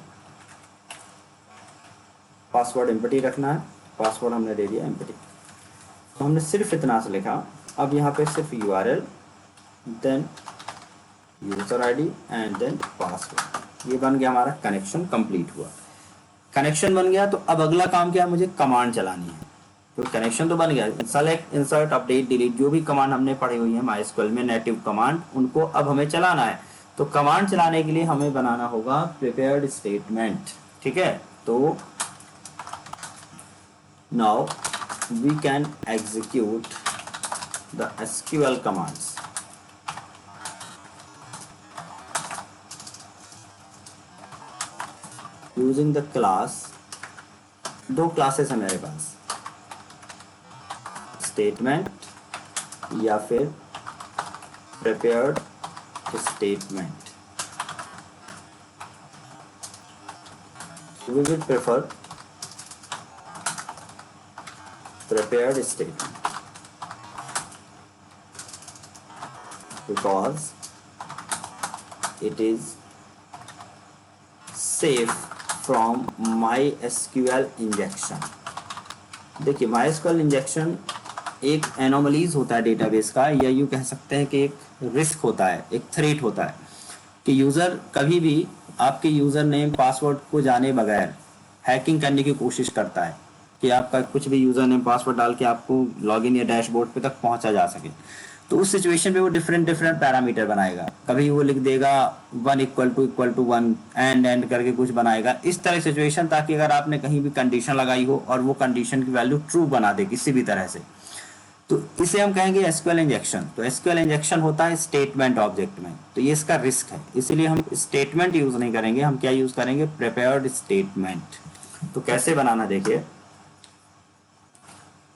पासवर्ड एम्प्टी रखना है, पासवर्ड हमने दे दिया एम्प्टी। तो हमने सिर्फ इतना से लिखा। अब यहाँ पे सिर्फ URL, then user ID and then password. ये बन गया हमारा कनेक्शन, कंप्लीट हुआ। कनेक्शन बन गया, तो अब अगला काम क्या है, मुझे कमांड चलानी है। तो कनेक्शन तो बन गया, सेलेक्ट, इंसर्ट, अपडेट, डिलीट, जो भी कमांड हमने पढ़ी हुई है MySQL में नेटिव कमांड, उनको अब हमें चलाना है। तो कमांड चलाने के लिए हमें बनाना होगा प्रिपेयर्ड स्टेटमेंट। ठीक है, तो now we can execute the SQL commands। Using the class, दो क्लासेस है मेरे पास, स्टेटमेंट या फिर prepared statement. We will prefer prepared statement। because it is safe from MySQL injection. देखिए MySQL इंजेक्शन एक एनोमलीज होता है डेटाबेस का, या यूँ कह सकते हैं कि एक रिस्क होता है, एक थ्रेट होता है कि यूज़र कभी भी आपके यूज़र नेम पासवर्ड को जाने बगैर हैकिंग करने की कोशिश करता है कि आपका कुछ भी यूज़र नेम पासवर्ड डाल के आपको लॉगिन या डैशबोर्ड पे तक पहुंचा जा सके। तो उस सिचुएशन पे वो डिफरेंट पैरामीटर बनाएगा। कभी वो लिख देगा 1 = 1 एंड करके कुछ बनाएगा इस तरह सिचुएशन, ताकि अगर आपने कहीं भी कंडीशन लगाई हो और वो कंडीशन की वैल्यू ट्रू बना दे किसी भी तरह से, तो इसे हम कहेंगे एसक्यूएल इंजेक्शन। तो एसक्यूएल इंजेक्शन होता है स्टेटमेंट ऑब्जेक्ट में, तो ये इसका रिस्क है, इसीलिए हम स्टेटमेंट यूज नहीं करेंगे। हम क्या यूज करेंगे? Prepared statement. तो कैसे बनाना, देखिए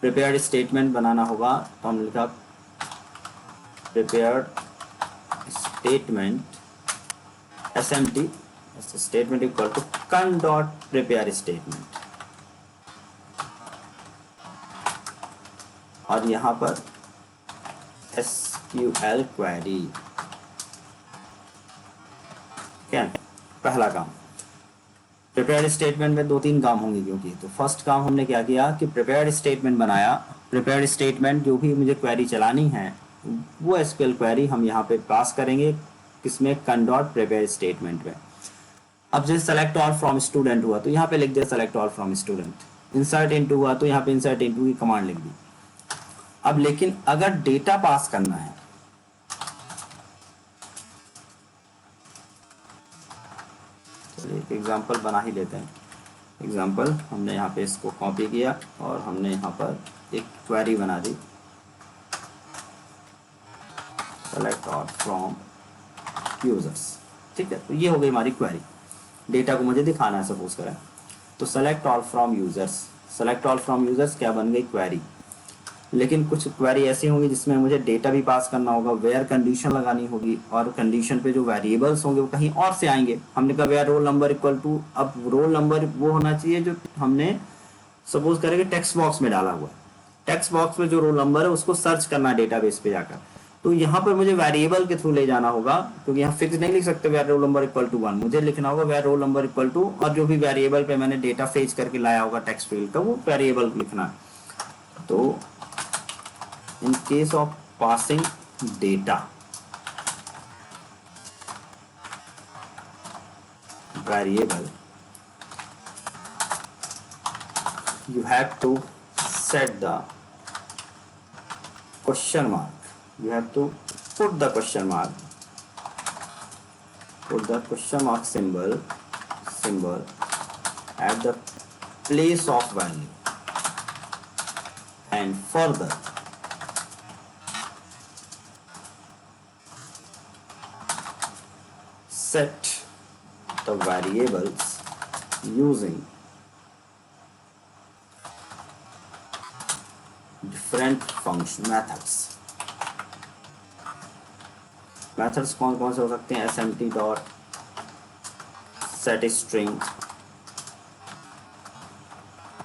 प्रिपेयर्ड स्टेटमेंट बनाना होगा तो हम लिखा prepared statement SMT statement equal to con.prepare statement, और यहाँ पर SQL क्वेरी। क्या पहला काम, प्रिपेयर्ड स्टेटमेंट में 2-3 काम होंगे क्योंकि, तो फर्स्ट काम हमने क्या किया कि प्रिपेयर्ड स्टेटमेंट बनाया। प्रिपेयर्ड स्टेटमेंट जो भी मुझे क्वेरी चलानी है वो SQL क्वेरी हम यहाँ पे पास करेंगे किसमें? con.prepare स्टेटमेंट में। अब जैसे सेलेक्ट ऑल फ्रॉम स्टूडेंट हुआ तो यहाँ पे लिख दिया select all from student. Insert into हुआ तो यहाँ पे इंसर्ट इनटू की कमांड लिख दी। अब लेकिन अगर डेटा पास करना है, चलिए एक एग्जांपल बना ही लेते हैं। एग्जांपल हमने यहाँ पे इसको कॉपी किया और हमने यहाँ पर एक क्वेरी बना दी, सेलेक्ट ऑल फ्रॉम यूजर्स। ठीक है, तो ये हो गई हमारी क्वेरी। डेटा को मुझे दिखाना है सपोज करें, तो select all from users. Select all from users क्या बन गई? क्वेरी। लेकिन कुछ क्वेरी ऐसी होंगी जिसमें मुझे डेटा भी पास करना होगा, वेयर कंडीशन लगानी होगी, और कंडीशन पे जो वेरिएबल्स होंगे वो कहीं और से आएंगे। हमने कहा where roll number equal to, अब रोल नंबर वो होना चाहिए जो हमने सपोज करेंगे टेक्स्ट बॉक्स में डाला हुआ है। टेक्स्ट बॉक्स में जो रोल नंबर है उसको सर्च करना है डेटाबेस पे जाकर, तो यहाँ पर मुझे वेरिएबल के थ्रू ले जाना होगा, क्योंकि यहाँ फिक्स नहीं लिख सकते where roll number equal to 1। मुझे लिखना होगा where roll number equal to, और जो भी वेरिएबल पे मैंने डेटा फेच करके लाया होगा टेक्स्ट फील्ड का वो वेरिएबल लिखना है। तो in case of passing data, variable, you have to set the question mark, you have to put the question mark, put the question mark symbol at the place of value, and further set the variables using different function methods। Methods कौन कौन से हो सकते हैं? SMT dot set string,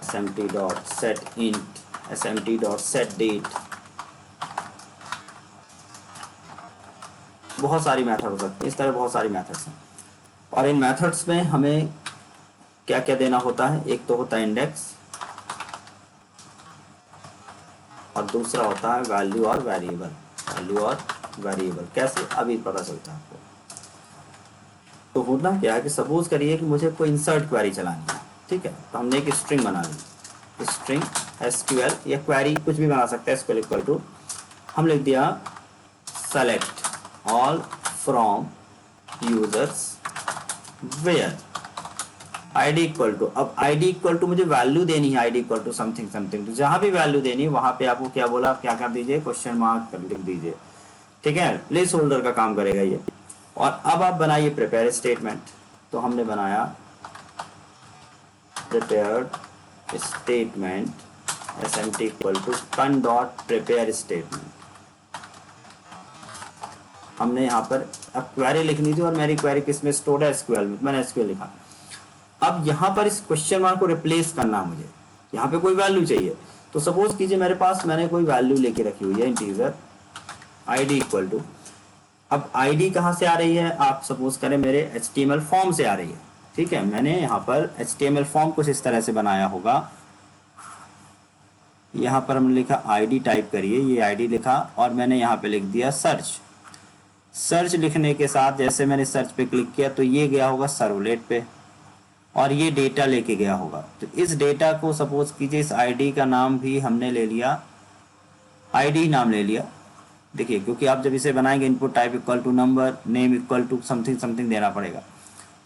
SMT dot set int, SMT dot set date, बहुत सारी method हो सकती है। इस तरह बहुत सारी मेथड्स हैं, और इन मेथड्स में हमें क्या क्या देना होता है? एक तो होता है इंडेक्स, और दूसरा होता है वैल्यू और वेरिएबल। वैल्यू और वेरिएबल कैसे, अभी पता चलता है आपको। तो होना क्या है कि सपोज करिए कि मुझे कोई इंसर्ट क्वेरी चलानी है, ठीक है, तो हमने एक स्ट्रिंग बना ली, स्ट्रिंग SQL या क्वेरी कुछ भी बना सकते हैं। SQL इक्वल टू हम लिख दिया select all from users where ID equal to, अब ID इक्वल टू मुझे वैल्यू देनी है, ID equal to something something, तो जहां भी वैल्यू देनी है वहां पे आपको क्या बोला, क्या कर दीजिए? क्वेश्चन मार्क कर लिख दीजिए। ठीक है, प्लेस होल्डर का काम करेगा ये। और अब आप बनाइए प्रिपेयर स्टेटमेंट। तो हमने बनाया prepared statement SMT equal to con.prepare statement. हमने यहाँ पर अब क्वेरी लिखनी थी, और मेरी क्वेरी किस में स्टोर्ड है? SQL में, मैंने SQL लिखा। अब यहाँ पर इस क्वेश्चन मार्क को रिप्लेस करना है मुझे, यहाँ पे कोई वैल्यू चाहिए। तो सपोज कीजिए मेरे पास मैंने कोई वैल्यू लेके रखी हुई है इंटीजर ID इक्वल टू, अब आईडी कहाँ से आ रही है, आप सपोज करें मेरे HTML फॉर्म से आ रही है, ठीक है। मैंने यहाँ पर HTML फॉर्म कुछ इस तरह से बनाया होगा, यहाँ पर हमने लिखा आईडी, टाइप करिए, ये आईडी लिखा और मैंने यहाँ पे लिख दिया सर्च। सर्च लिखने के साथ जैसे मैंने सर्च पे क्लिक किया तो ये गया होगा सर्वलेट पे और ये डेटा लेके गया होगा। तो इस डेटा को सपोज कीजिए इस आईडी का नाम भी हमने ले लिया, आईडी नाम ले लिया। देखिए क्योंकि आप जब इसे बनाएंगे input type equal to number, name equal to something something देना पड़ेगा।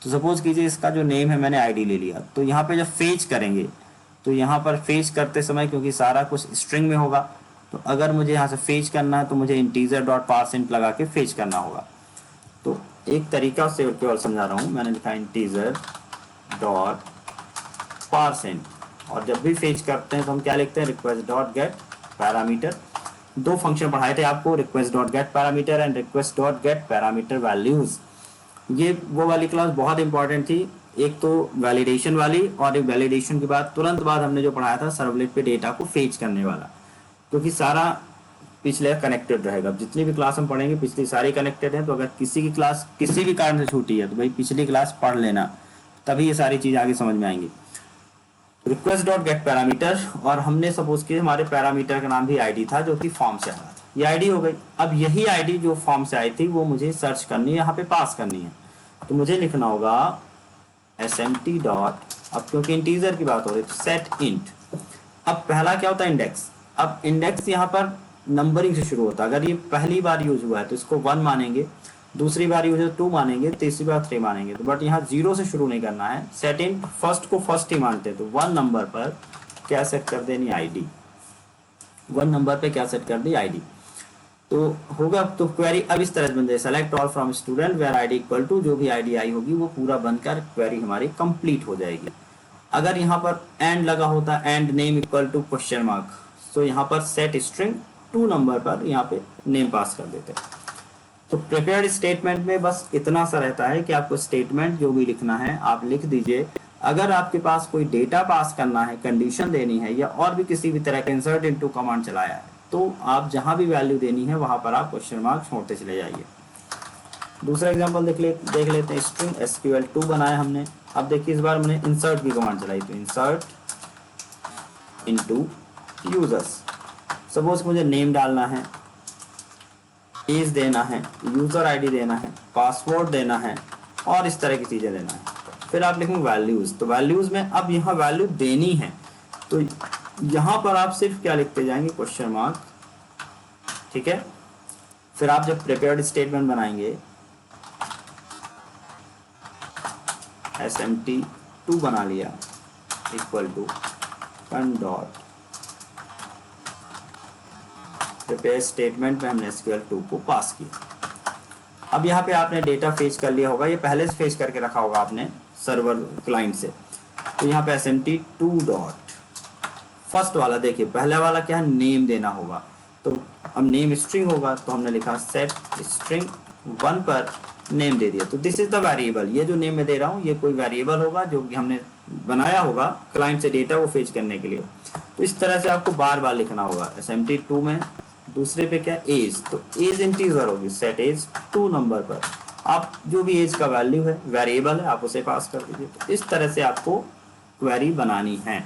तो सपोज कीजिए इसका जो नेम है मैंने आईडी ले लिया। तो यहाँ पे जब फेच करेंगे तो यहाँ पर फेच करते समय क्योंकि सारा कुछ स्ट्रिंग में होगा, तो अगर मुझे यहाँ से फेच करना है तो मुझे इंटीजर डॉट पारसेंट लगा के फेच करना होगा। तो एक तरीका से केवल समझा रहा हूँ, मैंने लिखा इंटीजर डॉट पारसेंट और जब भी फेच करते हैं तो हम क्या लिखते हैं, रिक्वेस्ट डॉट गेट पैरामीटर। दो फंक्शन पढ़ाए थे आपको, request dot gate parameter and request dot gate parameter values. ये वो वाली क्लास बहुत इंपॉर्टेंट थी, एक तो वैलिडेशन वाली और एक वैलिडेशन के बाद तुरंत बाद हमने जो पढ़ाया था सर्वलेट पे डेटा को फेच करने वाला, क्योंकि सारा पिछले कनेक्टेड रहेगा। जितनी भी क्लास हम पढ़ेंगे पिछली सारी कनेक्टेड है, तो अगर किसी की क्लास किसी भी कारण से छूटी है तो भाई पिछली क्लास पढ़ लेना, तभी ये सारी चीज़ आगे समझ में आएंगी। रिक्वेस्ट डॉट गेट पैरामीटर और हमने सपोज किया हमारे पैरामीटर का नाम भी आईडी था जो कि फॉर्म से आ रहा था, ये आईडी हो गई। अब यही आईडी जो फॉर्म से आई थी वो मुझे सर्च करनी है, यहाँ पे पास करनी है। तो मुझे लिखना होगा SMT डॉट, अब क्योंकि इंटीजर की बात हो रही है तो सेट इंट। अब पहला क्या होता है, इंडेक्स। अब इंडेक्स यहाँ पर नंबरिंग से शुरू होता है। अगर ये पहली बार यूज हुआ है तो इसको 1 मानेंगे, दूसरी बार यूज है 2 मानेंगे, तीसरी बार 3 मानेंगे। तो बट यहाँ 0 से शुरू नहीं करना है, सेट इंट फर्स्ट को फर्स्ट ही मानते हैं। तो 1 नंबर पर क्या सेट कर देनी, आईडी। 1 नंबर पे क्या सेट कर दी, आईडी। तो होगा तो क्वेरी अब इस तरह से बन जाए, select all from student where ID equal to, जो भी आईडी आई होगी वो पूरा बनकर क्वेरी हमारी कंप्लीट हो जाएगी। अगर यहाँ पर एंड लगा होता, and name equal to question mark, तो यहाँ पर सेट स्ट्रिंग 2 नंबर पर यहाँ पे नेम पास कर देते हैं। तो प्रिपेयर्ड स्टेटमेंट में बस इतना सा रहता है कि आपको स्टेटमेंट जो भी लिखना है आप लिख दीजिए। अगर आपके पास कोई डेटा पास करना है, कंडीशन देनी है या और भी किसी भी तरह का इंसर्ट इनटू कमांड चलाया है, तो आप जहां भी वैल्यू देनी है वहां पर आप क्वेश्चन मार्क छोड़ते चले जाइए। दूसरा एग्जांपल देख लेते हैं। स्ट्रिंग SQL2 बनाया हमने। अब देखिए इस बार मैंने इंसर्ट की कमांड चलाई, तो इंसर्ट इनटू यूजर्स। सपोज मुझे नेम डालना है, एज देना है, यूजर आईडी देना है, पासवर्ड देना है और इस तरह की चीजें देना है। फिर आप लिखेंगे वैल्यूज। तो वैल्यूज में अब यहाँ वैल्यू देनी है, तो यहाँ पर आप सिर्फ क्या लिखते जाएंगे, क्वेश्चन मार्क, ठीक है। फिर आप जब प्रिपेयर्ड स्टेटमेंट बनाएंगे, SMT2 बना लिया equal to con dot prepare statement में हमने SQL2 को पास किया। अब यहाँ पे आपने डेटा फेच कर लिया होगा, ये पहले से फेच करके रखा होगा आपने सर्वर क्लाइंट से। तो यहाँ पे SMT2 डॉट फर्स्ट वाला, देखिए पहला वाला क्या है, नेम देना होगा। तो अब नेम स्ट्रिंग होगा, तो हमने लिखा सेट स्ट्रिंग 1 पर नेम दे दिया। तो दिस इज द वेरिएबल, ये जो नेम मैं दे रहा हूँ ये कोई वेरिएबल होगा जो कि हमने बनाया होगा क्लाइंट से डेटा को फेच करने के लिए। तो इस तरह से आपको बार बार लिखना होगा। SMT2 में दूसरे पे क्या, एज, तो एज इंटीजर होगी, सेट एज 2 नंबर पर आप जो भी एज का वैल्यू है, वेरिएबल है, आप उसे पास कर दीजिए। तो इस तरह से आपको क्वेरी बनानी है।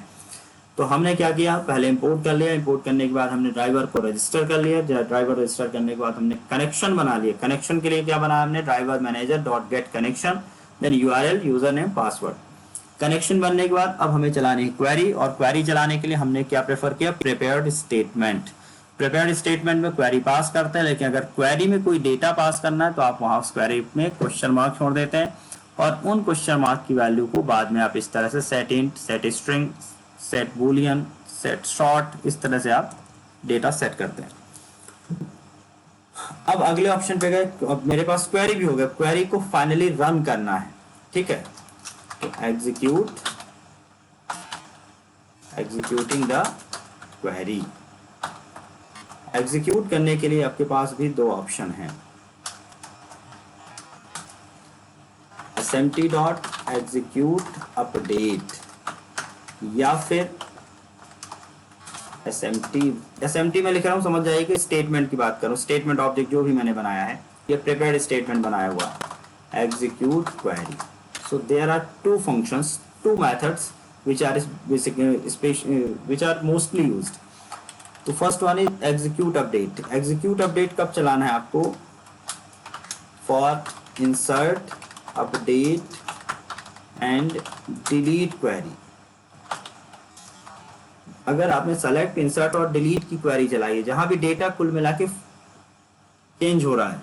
तो हमने क्या किया, पहले इंपोर्ट कर लिया, इंपोर्ट करने के बाद हमने ड्राइवर को रजिस्टर कर लिया, ड्राइवर रजिस्टर करने के बाद हमने कनेक्शन बना लिया। कनेक्शन के लिए क्या बनाया हमने, driver manager dot get connection, then URL user name password. Connection बनने के बाद अब हमें चलानी है क्वेरी, और क्वेरी चलाने के लिए हमने क्या प्रेफर किया, प्रिपेयर्ड स्टेटमेंट। प्रिपेयर्ड स्टेटमेंट में क्वेरी पास करते हैं, लेकिन अगर क्वेरी में कोई डेटा पास करना है तो आप वहां उस क्वेरी में क्वेश्चन मार्क छोड़ देते हैं, और उन क्वेश्चन मार्क की वैल्यू को बाद में आप इस तरह से set int, set string, set Boolean, set short, इस तरह से आप डेटा सेट करते हैं। अब अगले ऑप्शन पे गए, अब मेरे पास क्वेरी भी हो गया, क्वेरी को फाइनली रन करना है, ठीक है। तो एग्जीक्यूटिंग द क्वेरी। एग्जीक्यूट करने के लिए आपके पास भी 2 ऑप्शन हैं, SMT डॉट एग्जीक्यूट अपडेट या फिर SMT में लिख रहा हूं, समझ जाइए कि स्टेटमेंट की बात करूं, स्टेटमेंट ऑब्जेक्ट जो भी मैंने बनाया है ये प्रिपेयर्ड स्टेटमेंट बनाया हुआ है execute query. So there are two functions, two methods which are which are mostly used. तो first one is execute update. Execute update कब चलाना है आपको? For insert, update and delete query. अगर आपने सेलेक्ट, इंसर्ट और डिलीट की query चलाई है, जहां भी डेटा कुल मिला के चेंज हो रहा है,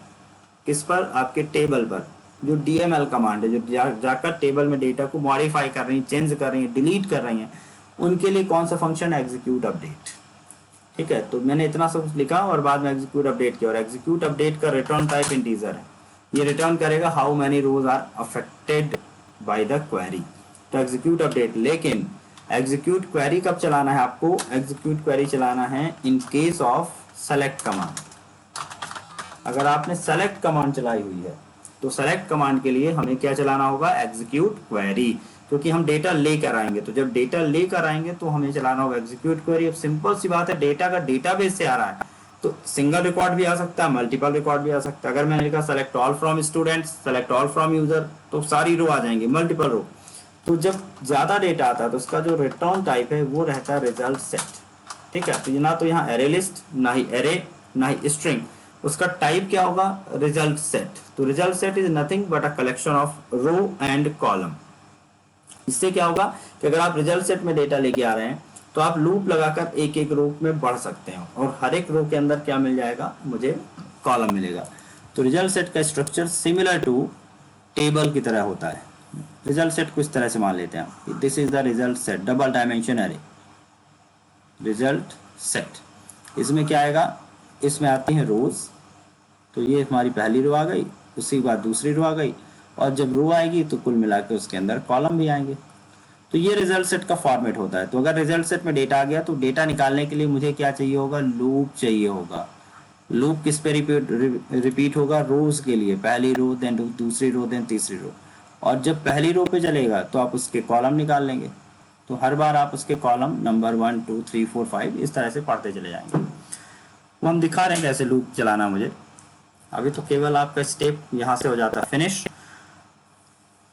किस पर? आपके टेबल पर. जो डीएमएल कमांड है, जो जाकर टेबल में डेटा को मॉडिफाई कर रही है, चेंज कर रही है, डिलीट कर रही हैं, उनके लिए कौन सा फंक्शन है? Execute update. ठीक है, तो मैंने इतना सब कुछ लिखा और बाद में एग्जीक्यूट अपडेट किया. और एग्जीक्यूट अपडेट का रिटर्न टाइप इंटीजर है. ये रिटर्न करेगा how many rows are affected by the query. तो एग्जीक्यूट अपडेट. लेकिन एग्जीक्यूट क्वेरी कब चलाना है आपको? एग्जीक्यूट क्वेरी चलाना है in case of select command. अगर आपने सेलेक्ट कमांड चलाई हुई है तो सेलेक्ट कमांड के लिए हमें क्या चलाना होगा? एग्जीक्यूट क्वेरी, क्योंकि हम डेटा लेकर आएंगे. तो जब डेटा लेकर आएंगे तो हमें चलाना होगा एग्जीक्यूट क्वेरी. अब सिंपल सी बात है, डेटा का डेटाबेस से आ रहा है तो सिंगल रिकॉर्ड भी आ सकता है, मल्टीपल रिकॉर्ड भी आ सकता है. अगर मैंने लिखा select all from students, select all from user, तो सारी रो आ जाएंगी, मल्टीपल रो. तो जब ज्यादा डेटा आता है तो उसका जो रिटर्न टाइप है वो रहता है रिजल्ट सेट. ठीक है, तो ना तो यहाँ एरे लिस्ट, ना ही एरे, ना ही स्ट्रिंग. उसका टाइप क्या होगा? Result set. तो result set is nothing but a collection of row and column. इससे क्या होगा कि अगर आप रिजल्ट सेट में डेटा लेके आ रहे हैं तो आप लूप लगाकर एक एक रो में बढ़ सकते हैं और हर एक रो के अंदर क्या मिल जाएगा? मुझे कॉलम मिलेगा. तो रिजल्ट सेट का स्ट्रक्चर सिमिलर टू टेबल की तरह होता है. रिजल्ट सेट को इस तरह से मान लेते हैं, this is the result set, double dimension array result set. इसमें क्या आएगा? इसमें आती हैं रोज. तो ये हमारी पहली रो आ गई, उसी के बाद दूसरी रो आ गई, और जब रो आएगी तो कुल मिला के उसके अंदर कॉलम भी आएंगे. तो ये रिजल्ट सेट का फॉर्मेट होता है. तो अगर रिजल्ट सेट में डेटा आ गया तो डेटा निकालने के लिए मुझे क्या चाहिए होगा? लूप चाहिए होगा. लूप किस पे रिपीट होगा? रोज के लिए. पहली रो, देन दूसरी रो, देन तीसरी रो. और जब पहली रो पे चलेगा तो आप उसके कॉलम निकाल लेंगे. तो हर बार आप उसके कॉलम नंबर 1 2 3 4 5 इस तरह से पढ़ते चले जाएंगे. वो हम दिखा रहे हैं कैसे लूप चलाना मुझे. अभी तो केवल आपका स्टेप यहाँ से हो जाता है फिनिश.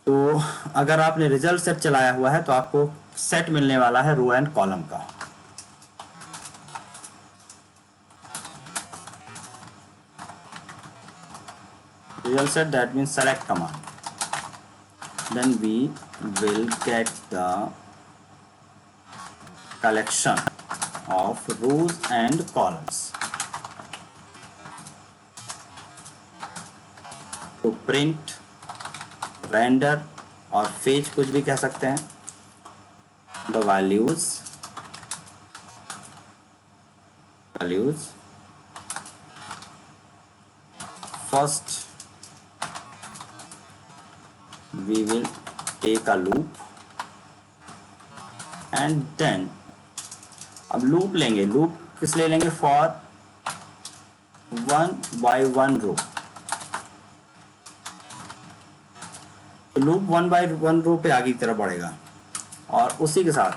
तो अगर आपने रिजल्ट सेट चलाया हुआ है तो आपको सेट मिलने वाला है रो एंड कॉलम का. Result set that means select command. Then we will get the collection of rows and columns. तो प्रिंट, रेंडर और फेच कुछ भी कह सकते हैं. The values first we will take a loop and then अब loop लेंगे. लूप किस लिए लेंगे? For 1 by 1 row. तो लूप 1 by 1 रो पे आगे की तरफ बढ़ेगा और उसी के साथ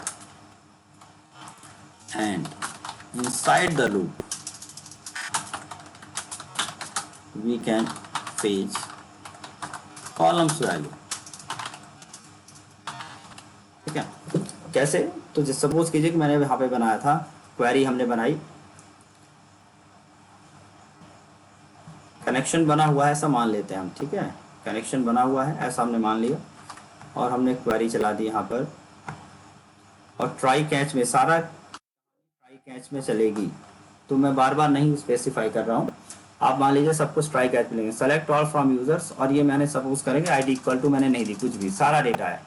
and inside the loop we can fetch columns value. ठीक है, कैसे? तो सपोज कीजिए कि मैंने यहाँ पे बनाया था, क्वेरी हमने बनाई, कनेक्शन बना हुआ है ऐसा मान लेते हैं हम. ठीक है, कनेक्शन बना हुआ है ऐसा हमने मान लिया और हमने क्वेरी चला दी यहाँ पर. और ट्राई कैच में सारा ट्राई कैच में चलेगी. तो मैं बार बार नहीं स्पेसिफाई कर रहा हूँ. आप मान लीजिए सब कुछ ट्राई कैच में लेंगे. सेलेक्ट ऑल फ्रॉम यूजर्स, और ये मैंने सपोज करेंगे आईडी इक्वल टू, मैंने नहीं दी कुछ भी, सारा डेटा है.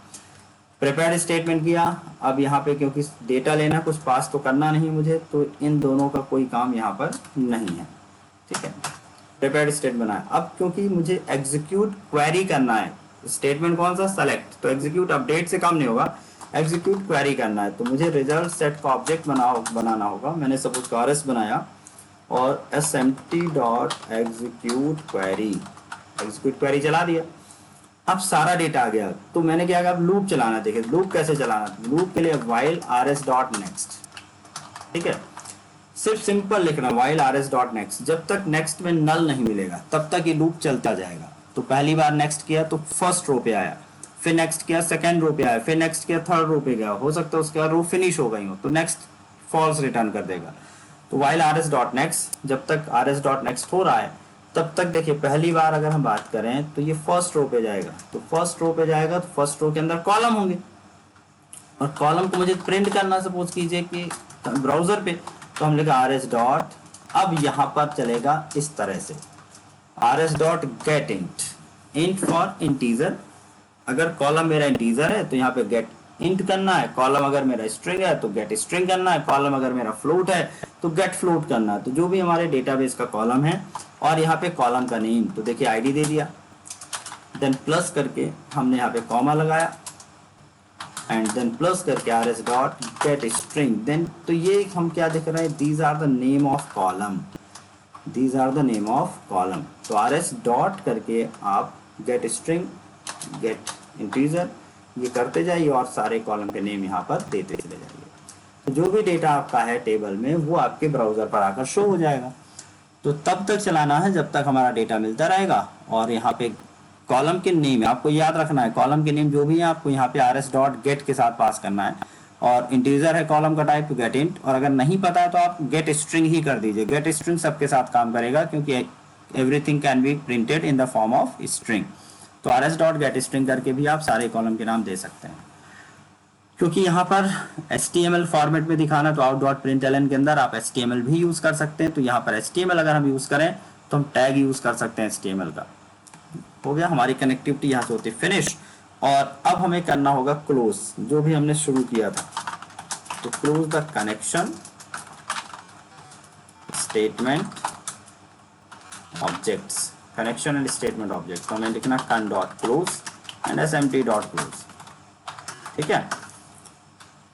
प्रिपेयर्ड स्टेटमेंट किया. अब यहाँ पे क्योंकि डेटा लेना, कुछ पास तो करना नहीं मुझे, तो इन दोनों का कोई काम यहाँ पर नहीं है. ठीक है, प्रिपेयर्ड स्टेटमेंट बनाया. अब क्योंकि मुझे एग्जीक्यूट क्वेरी करना है, स्टेटमेंट कौन सा? सेलेक्ट. तो एग्जीक्यूट अपडेट से काम नहीं होगा, एग्जीक्यूट क्वेरी करना है. तो मुझे रिजल्ट सेट का ऑब्जेक्ट बनाना होगा. मैंने सपोज RS बनाया और smd dot execute query, execute query चला दिया. अब सारा डेटा आ गया. तो मैंने क्या किया? अब लूप चलाना. देखिए लूप कैसे चलाना. लूप के लिए while rs डॉट नेक्स्ट. ठीक है, सिर्फ सिंपल लिखना while rs डॉट नेक्स्ट, जब तक नेक्स्ट में नल नहीं मिलेगा तब तक ये लूप चलता जाएगा। तो पहली बार नेक्स्ट किया तो फर्स्ट रो पे आया, फिर नेक्स्ट किया सेकंड रो पे आया, फिर नेक्स्ट किया थर्ड रो पे गया, हो सकता है उसके बाद रो फिनिश हो गई हो तो नेक्स्ट फॉल्स रिटर्न कर देगा। तो while rs डॉट नेक्स्ट, जब तक rs डॉट नेक्स्ट हो रहा है तब तक देखिए पहली बार अगर हम बात करें तो ये फर्स्ट रो पे जाएगा, तो फर्स्ट रो पे जाएगा तो फर्स्ट रो के अंदर कॉलम होंगे और कॉलम को मुझे प्रिंट करना, सपोज कीजिए कि ब्राउजर पे, तो हम लिखा rs डॉट, अब यहाँ पर चलेगा इस तरह से rs dot gate int for integer, अगर कॉलम मेरा इंटीजर है तो यहाँ पे गेट इंट करना है, कॉलम अगर मेरा स्ट्रिंग है तो गेट स्ट्रिंग करना है, कॉलम अगर मेरा फ्लोट है तो गेट फ्लोट करना है। तो जो भी हमारे डेटाबेस का कॉलम है और यहाँ पे कॉलम का नेम, तो देखिए आईडी दे दिया, देन प्लस करके हमने यहाँ पे कॉमा लगाया एंड देन प्लस करके rs dot get string, then तो ये हम क्या देख रहे हैं, these are the name of column, these are the name of column. तो rs डॉट करके आप गेट स्ट्रिंग गेट इंटीजर ये करते जाइए और सारे कॉलम के नेम यहाँ पर देते चले जाइए। तो जो भी डेटा आपका है टेबल में वो आपके ब्राउजर पर आकर शो हो जाएगा। तो तब तक चलाना है जब तक हमारा डेटा मिलता रहेगा। और यहाँ पे कॉलम के नेम आपको याद रखना है, कॉलम के नेम जो भी है आपको यहाँ पे rs डॉट गेट के साथ पास करना है, और इंटीजर है कॉलम का टाइप तो गेट इंट, और अगर नहीं पता है तो आप गेट स्ट्रिंग ही कर दीजिए। गेट स्ट्रिंग सबके साथ काम करेगा क्योंकि everything can be printed in the form of string. तो rs डॉट गेट स्ट्रिंग करके भी आप सारे कॉलम के नाम दे सकते हैं। क्योंकि यहाँ पर HTML फॉर्मेट में दिखाना तो out.println के अंदर आप HTML भी यूज कर सकते हैं। तो यहाँ पर HTML अगर हम यूज करें तो हम टैग यूज कर सकते हैं HTML का। हो गया, हमारी कनेक्टिविटी यहाँ से होती है फिनिश। और अब हमें करना होगा क्लोज, जो भी हमने शुरू किया था। तो close the connection statement objects, connection and statement object. तो हमें लिखना कन dot close and smp dot close. ठीक है,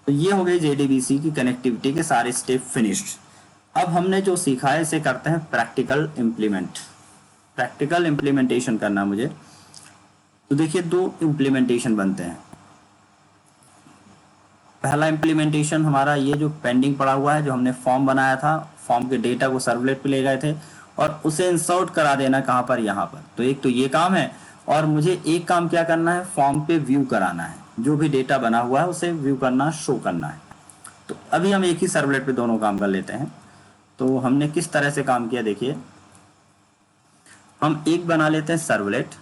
तो ये हो गई JDBC की कनेक्टिविटी के सारे स्टेप फिनिश्ड। अब हमने जो सीखा है इसे करते हैं प्रैक्टिकल इम्प्लीमेंट। प्रैक्टिकल इम्प्लीमेंटेशन करना मुझे, तो देखिए दो इम्प्लीमेंटेशन बनते हैं। पहला इम्प्लीमेंटेशन हमारा ये जो पेंडिंग पड़ा हुआ है, जो हमने फॉर्म बनाया था, फॉर्म के डेटा को सर्वलेट पे ले गए थे और उसे इंसर्ट करा देना कहाँ पर, यहाँ पर। तो एक तो ये काम है, और मुझे एक काम क्या करना है, फॉर्म पे व्यू कराना है, जो भी डेटा बना हुआ है उसे व्यू करना, शो करना है। तो अभी हम एक ही सर्वलेट पे दोनों काम कर लेते हैं। तो हमने किस तरह से काम किया, देखिए हम एक बना लेते हैं सर्वलेट।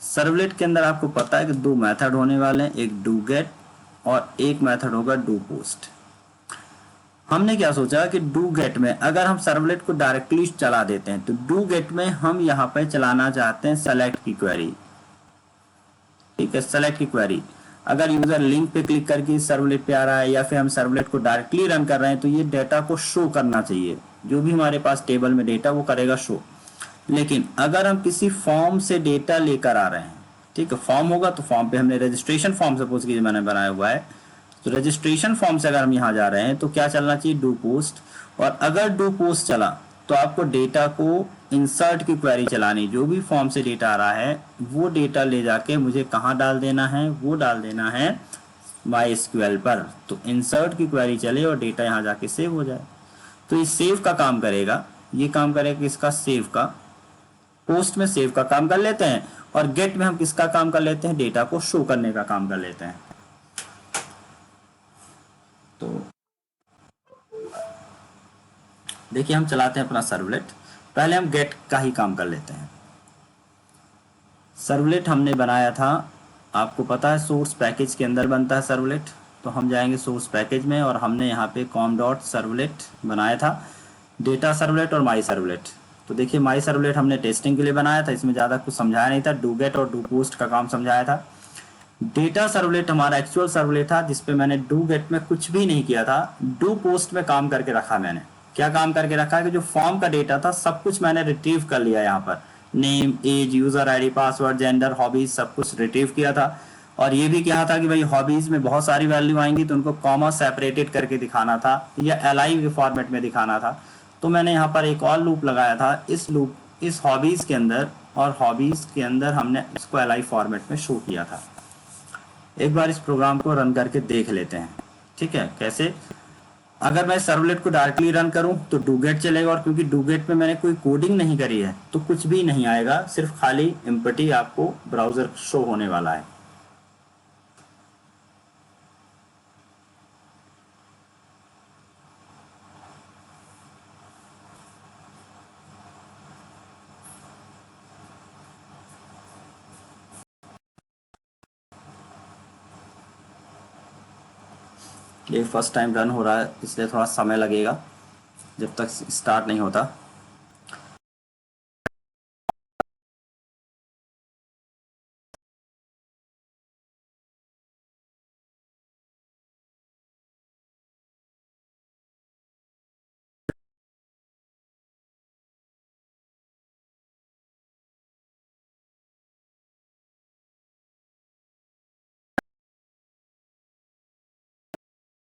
सर्वलेट के अंदर आपको पता है कि दो मेथड होने वाले हैं, एक डू गेट और एक मेथड होगा डू पोस्ट। हमने क्या सोचा कि डू गेट में अगर हम सर्वलेट को डायरेक्टली चला देते हैं, तो डू गेट में हम यहाँ पे चलाना चाहते हैं सेलेक्ट की क्वेरी। ठीक है, सेलेक्ट की क्वेरी अगर यूजर लिंक पे क्लिक करके सर्वलेट पे आ रहा है या फिर हम सर्वलेट को डायरेक्टली रन कर रहे हैं, तो ये डेटा को शो करना चाहिए। जो भी हमारे पास टेबल में डेटा वो करेगा शो। लेकिन अगर हम किसी फॉर्म से डेटा लेकर आ रहे हैं, ठीक है, फॉर्म होगा तो फॉर्म पे हमने रजिस्ट्रेशन फॉर्म सपोज कीजिए मैंने बनाया हुआ है, तो रजिस्ट्रेशन फॉर्म से अगर हम यहाँ जा रहे हैं तो क्या चलना चाहिए, डू पोस्ट। और अगर डू पोस्ट चला तो आपको डेटा को इंसर्ट की क्वेरी चलानी, जो भी फॉर्म से डेटा आ रहा है वो डेटा ले जाके मुझे कहाँ डाल देना है, वो डाल देना है MySQL पर। तो इंसर्ट की क्वेरी चले और डेटा यहाँ जाके सेव हो जाए। तो ये सेव का काम करेगा, ये काम करेगा किसका, सेव का। पोस्ट में सेव का काम कर लेते हैं और गेट में हम किसका काम कर लेते हैं, डेटा को शो करने का काम कर लेते हैं। तो देखिए हम चलाते हैं अपना सर्वलेट। पहले हम गेट का ही काम कर लेते हैं। सर्वलेट हमने बनाया था, आपको पता है सोर्स पैकेज के अंदर बनता है सर्वलेट। तो हम जाएंगे सोर्स पैकेज में और हमने यहाँ पे com डॉट सर्वलेट बनाया था, डेटा सर्वलेट और माई सर्वलेट। तो देखिए माई सर्वलेट हमने टेस्टिंग के लिए बनाया था, इसमें ज़्यादा कुछ समझाया नहीं था, डू गेट और डू पोस्ट का काम समझाया था। डेटा सर्वलेट हमारा एक्चुअल सर्वलेट था जिसपे मैंने डू गेट में कुछ भी नहीं किया था, डू पोस्ट में काम करके रखा। मैंने क्या काम करके रखा है कि जो फॉर्म का डेटा था सब कुछ मैंने रिट्रीव कर लिया, यहाँ पर name, age, user ID, password, gender, hobbies सब कुछ रिट्रीव किया था। और ये भी क्या था कि भाई हॉबीज में बहुत सारी वैल्यू आएंगी तो उनको कॉमा सेपरेटेड करके दिखाना था या एलाइव के फॉर्मेट में दिखाना था। तो मैंने यहाँ पर एक और लूप लगाया था, इस लूप इस हॉबीज के अंदर, और हॉबीज के अंदर हमने इसको एलाइव फॉर्मेट में शो किया था। एक बार इस प्रोग्राम को रन करके देख लेते हैं। ठीक है, कैसे? अगर मैं सर्वलेट को डायरेक्टली रन करूं तो डूगेट चलेगा, और क्योंकि डूगेट में मैंने कोई कोडिंग नहीं करी है तो कुछ भी नहीं आएगा, सिर्फ खाली एम्प्टी आपको ब्राउजर शो होने वाला है। ये फर्स्ट टाइम रन हो रहा है इसलिए थोड़ा समय लगेगा जब तक स्टार्ट नहीं होता।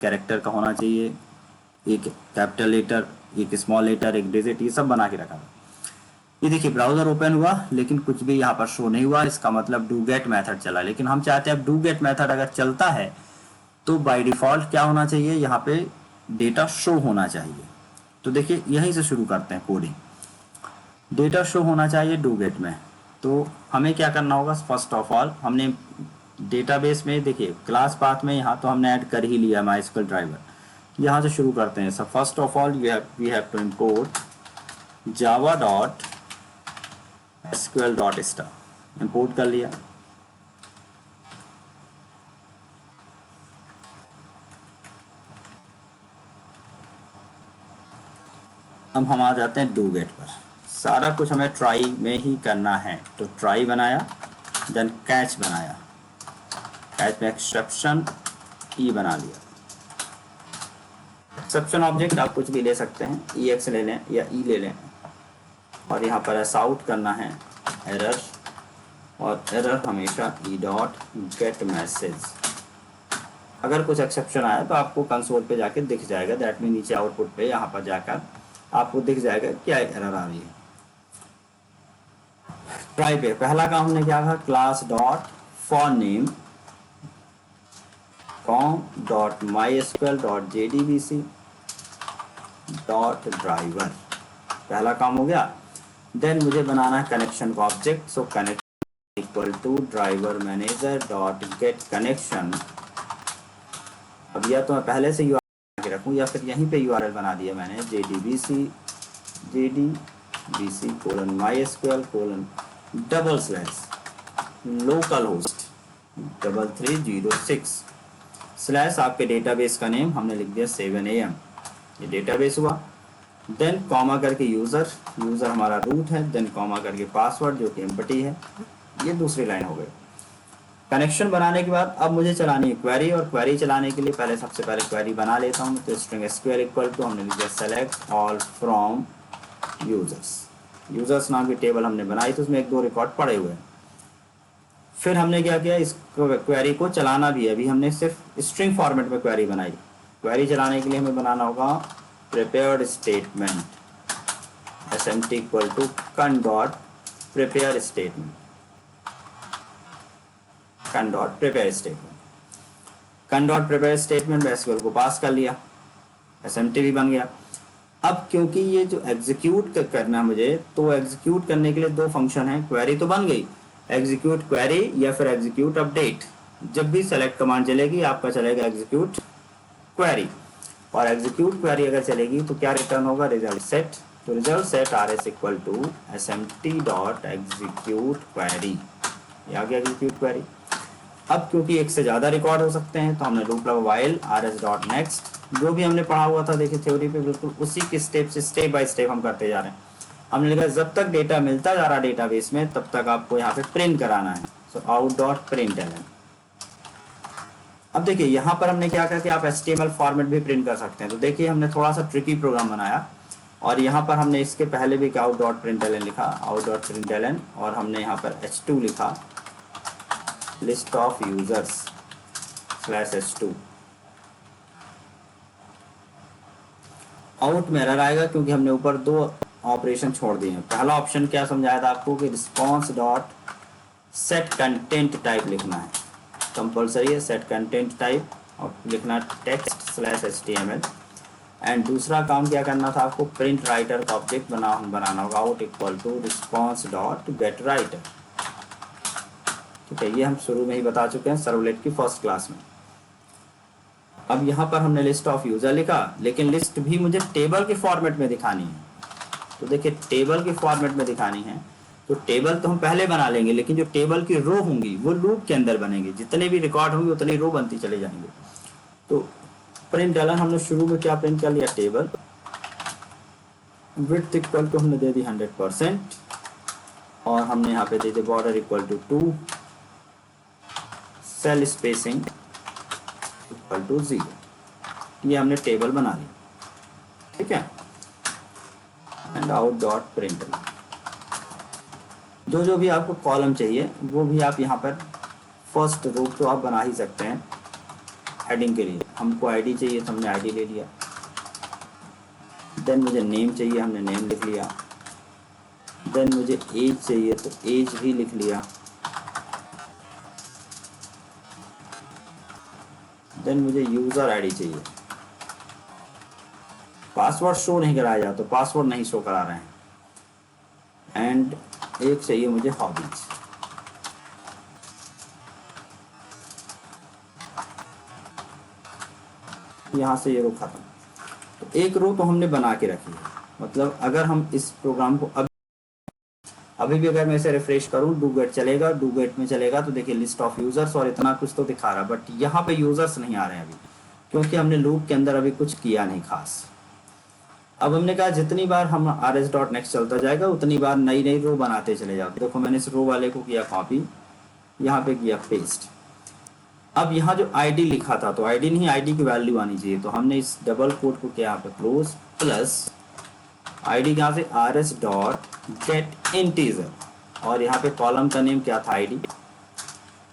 कैरेक्टर का होना चाहिए, एक कैपिटल लेटर, एक स्मॉल लेटर, एक डिजिट, ये सब बना के रखा था। ये देखिए ब्राउजर ओपन हुआ लेकिन कुछ भी यहाँ पर शो नहीं हुआ, इसका मतलब डू गेट मेथड चला। लेकिन हम चाहते हैं अब डू गेट मेथड अगर चलता है तो बाय डिफॉल्ट क्या होना चाहिए, यहाँ पे डेटा शो होना चाहिए। तो देखिए यहीं से शुरू करते हैं कोडिंग। डेटा शो होना चाहिए डू गेट में, तो हमें क्या करना होगा, फर्स्ट ऑफ ऑल हमने डेटाबेस में देखिए क्लास पाथ में यहाँ तो हमने ऐड कर ही लिया माइस्क्ल ड्राइवर। यहाँ से शुरू करते हैं। So first of all we have to import Java dot SQL dot star, import कर लिया। अब हम आ जाते हैं डू गेट पर। सारा कुछ हमें ट्राई में ही करना है, तो ट्राई बनाया, देन कैच बनाया, कैच में एक्सेप्शन ई बना लिया। एक्सेप्शन ऑब्जेक्ट आप कुछ भी ले सकते हैं, ई एक्स ले लें या ई ले लें, और यहाँ पर ऐसा आउट करना है एरर, और एरर हमेशा ई डॉट गेट मैसेज। अगर कुछ एक्सेप्शन आया तो आपको कंसोल पे जाके दिख जाएगा, दैट मीन नीचे आउटपुट पे यहाँ पर जाकर आपको दिख जाएगा क्या एरर आ रही है। ट्राई पे पहला काम हमने क्या था, class dot for name com dot my SQL dot JDBC dot driver, पहला काम हो गया। देन मुझे बनाना है कनेक्शन का object, so connect equal to driver manager dot get connection. अब या तो मैं पहले से यूआरएल के रखूं या फिर यहीं पे यूआरएल बना दिया मैंने, JDBC colon my SQL colon double slash local host 3306 slash आपके डेटाबेस का नेम हमने लिख दिया 7 AM, ये डेटाबेस हुआ। देन कॉमा करके यूज़र हमारा रूट है, देन कॉमा करके पासवर्ड जो कि एम्प्टी है, ये दूसरी लाइन हो गई। कनेक्शन बनाने के बाद अब मुझे चलानी है क्वेरी, और क्वेरी चलाने के लिए पहले सबसे पहले क्वेरी बना लेता हूँ। तो स्ट्रिंग एसक्यूएल इक्वल टू हमने लिख दिया सेलेक्ट ऑल फ्रॉम यूजर्स नाम की टेबल हमने बनाई, तो उसमें 1-2 रिकॉर्ड पड़े हुए हैं। फिर हमने क्या किया, इस क्वेरी को चलाना भी है। अभी हमने सिर्फ स्ट्रिंग फॉर्मेट में क्वेरी बनाई। क्वेरी चलाने के लिए हमें बनाना होगा prepared statement, SMT equal to con dot prepare statement, con dot prepare statement SQL को पास कर लिया, SMT भी बन गया। अब क्योंकि ये जो एग्जीक्यूट करना मुझे, तो एग्जीक्यूट करने के लिए 2 फंक्शन है। क्वेरी तो बन गई, एग्जीक्यूट क्वेरी या फिर एग्जीक्यूट अपडेट। जब भी सेलेक्ट कमांड चलेगी आपका चलेगा एग्जीक्यूट क्वेरी, और एग्जीक्यूट क्वेरी अगर चलेगी तो क्या रिटर्न होगा, रिजल्ट सेट। तो result set RS equal to SMT dot execute query, ये आ गया एग्जीक्यूट क्वेरी। अब क्योंकि एक से ज़्यादा रिकॉर्ड हो सकते हैं तो हमने लूप लगा वाइल RS डॉट नेक्स्ट, जो भी हमने पढ़ा हुआ था देखिए थ्योरी पे, बिल्कुल उसी के स्टेप से स्टेप बाय स्टेप हम करते जा रहे हैं। हमने लिखा जब तक डेटा मिलता जा रहा डेटाबेस में तब तक आपको यहाँ पे प्रिंट कराना है। So out dot print ln. अब देखिए यहाँ पर हमने क्या कहा कि आप HTML फॉर्मेट भी प्रिंट कर सकते हैं। तो देखिए हमने थोड़ा सा ट्रिकी प्रोग्राम बनाया, और यहाँ पर हमने इसके पहले भी आउट डॉट प्रिंट एलन लिखा, आउट डॉट प्रिंट एलन, और हमने यहाँ पर H2 लिखा, list of users slash H2। Out में एरर आएगा क्योंकि हमने ऊपर 2 ऑपरेशन छोड़ दिए हैं। पहला ऑप्शन क्या समझाया था आपको कि response dot set content type लिखना है, कंपलसरी है सेट कंटेंट टाइप। और लिखना टेक्स्ट स्लैश HTML। एंड दूसरा काम क्या करना था आपको, प्रिंट राइटर का ऑब्जेक्ट बनाना होगा, out equal to response dot get writer. ठीक है, ये हम शुरू में ही बता चुके हैं सर्वलेट की फर्स्ट क्लास में। अब यहाँ पर हमने लिस्ट ऑफ यूज़र लिखा, लेकिन लिस्ट भी मुझे टेबल के फॉर्मेट में दिखानी है। तो देखिए टेबल के फॉर्मेट में दिखानी है, तो टेबल तो हम पहले बना लेंगे, लेकिन जो टेबल की रो होंगी वो लूप के अंदर बनेंगे, जितने भी रिकॉर्ड होंगे उतनी रो बनती चले जाएंगे। तो प्रिंट हमने शुरू में क्या प्रिंट कर लिया, टेबल विड्थ इक्वल टू हमने दे दी 100%, और हमने यहाँ पे दे दी border equal to 2, cell spacing equal to 0। ये हमने टेबल बना ली। ठीक है, एंड आउट डॉट प्रिंट। जो भी आपको कॉलम चाहिए वो भी आप यहाँ पर फर्स्ट रो तो आप बना ही सकते हैं। हेडिंग के लिए हमको आईडी चाहिए तो हमने आईडी ले लिया, देन मुझे नेम चाहिए, हमने नेम लिख लिया, देन मुझे एज चाहिए तो एज भी लिख लिया, देन मुझे यूज़र आईडी चाहिए। पासवर्ड शो नहीं कराया जाता, तो पासवर्ड नहीं शो करा रहे हैं। एंड एक चाहिए मुझे हॉबीज। यहाँ से ये रो खत्म। तो एक रो तो हमने बना के रखी है, मतलब अगर हम इस प्रोग्राम को अभी भी अगर मैं इसे रिफ्रेश करूँ, डू गेट चलेगा, डू गेट में चलेगा तो देखिए लिस्ट ऑफ यूजर्स और इतना कुछ तो दिखा रहा है, बट यहाँ पे यूजर्स नहीं आ रहे हैं अभी, क्योंकि हमने लूप के अंदर अभी कुछ किया नहीं खास। अब हमने कहा जितनी बार हम rs.next चलता जाएगा उतनी बार नई नई रो बनाते चले जाते। देखो मैंने इस रो वाले को किया कॉपी, यहाँ पे किया पेस्ट। अब यहाँ जो आईडी लिखा था, तो आईडी नहीं, आईडी की वैल्यू आनी चाहिए, तो हमने इस डबल कोट को किया यहाँ पे क्लोज, प्लस आईडी कहाँ से, rs.get इंटीजर, और यहाँ पे कॉलम का नेम क्या था, आईडी।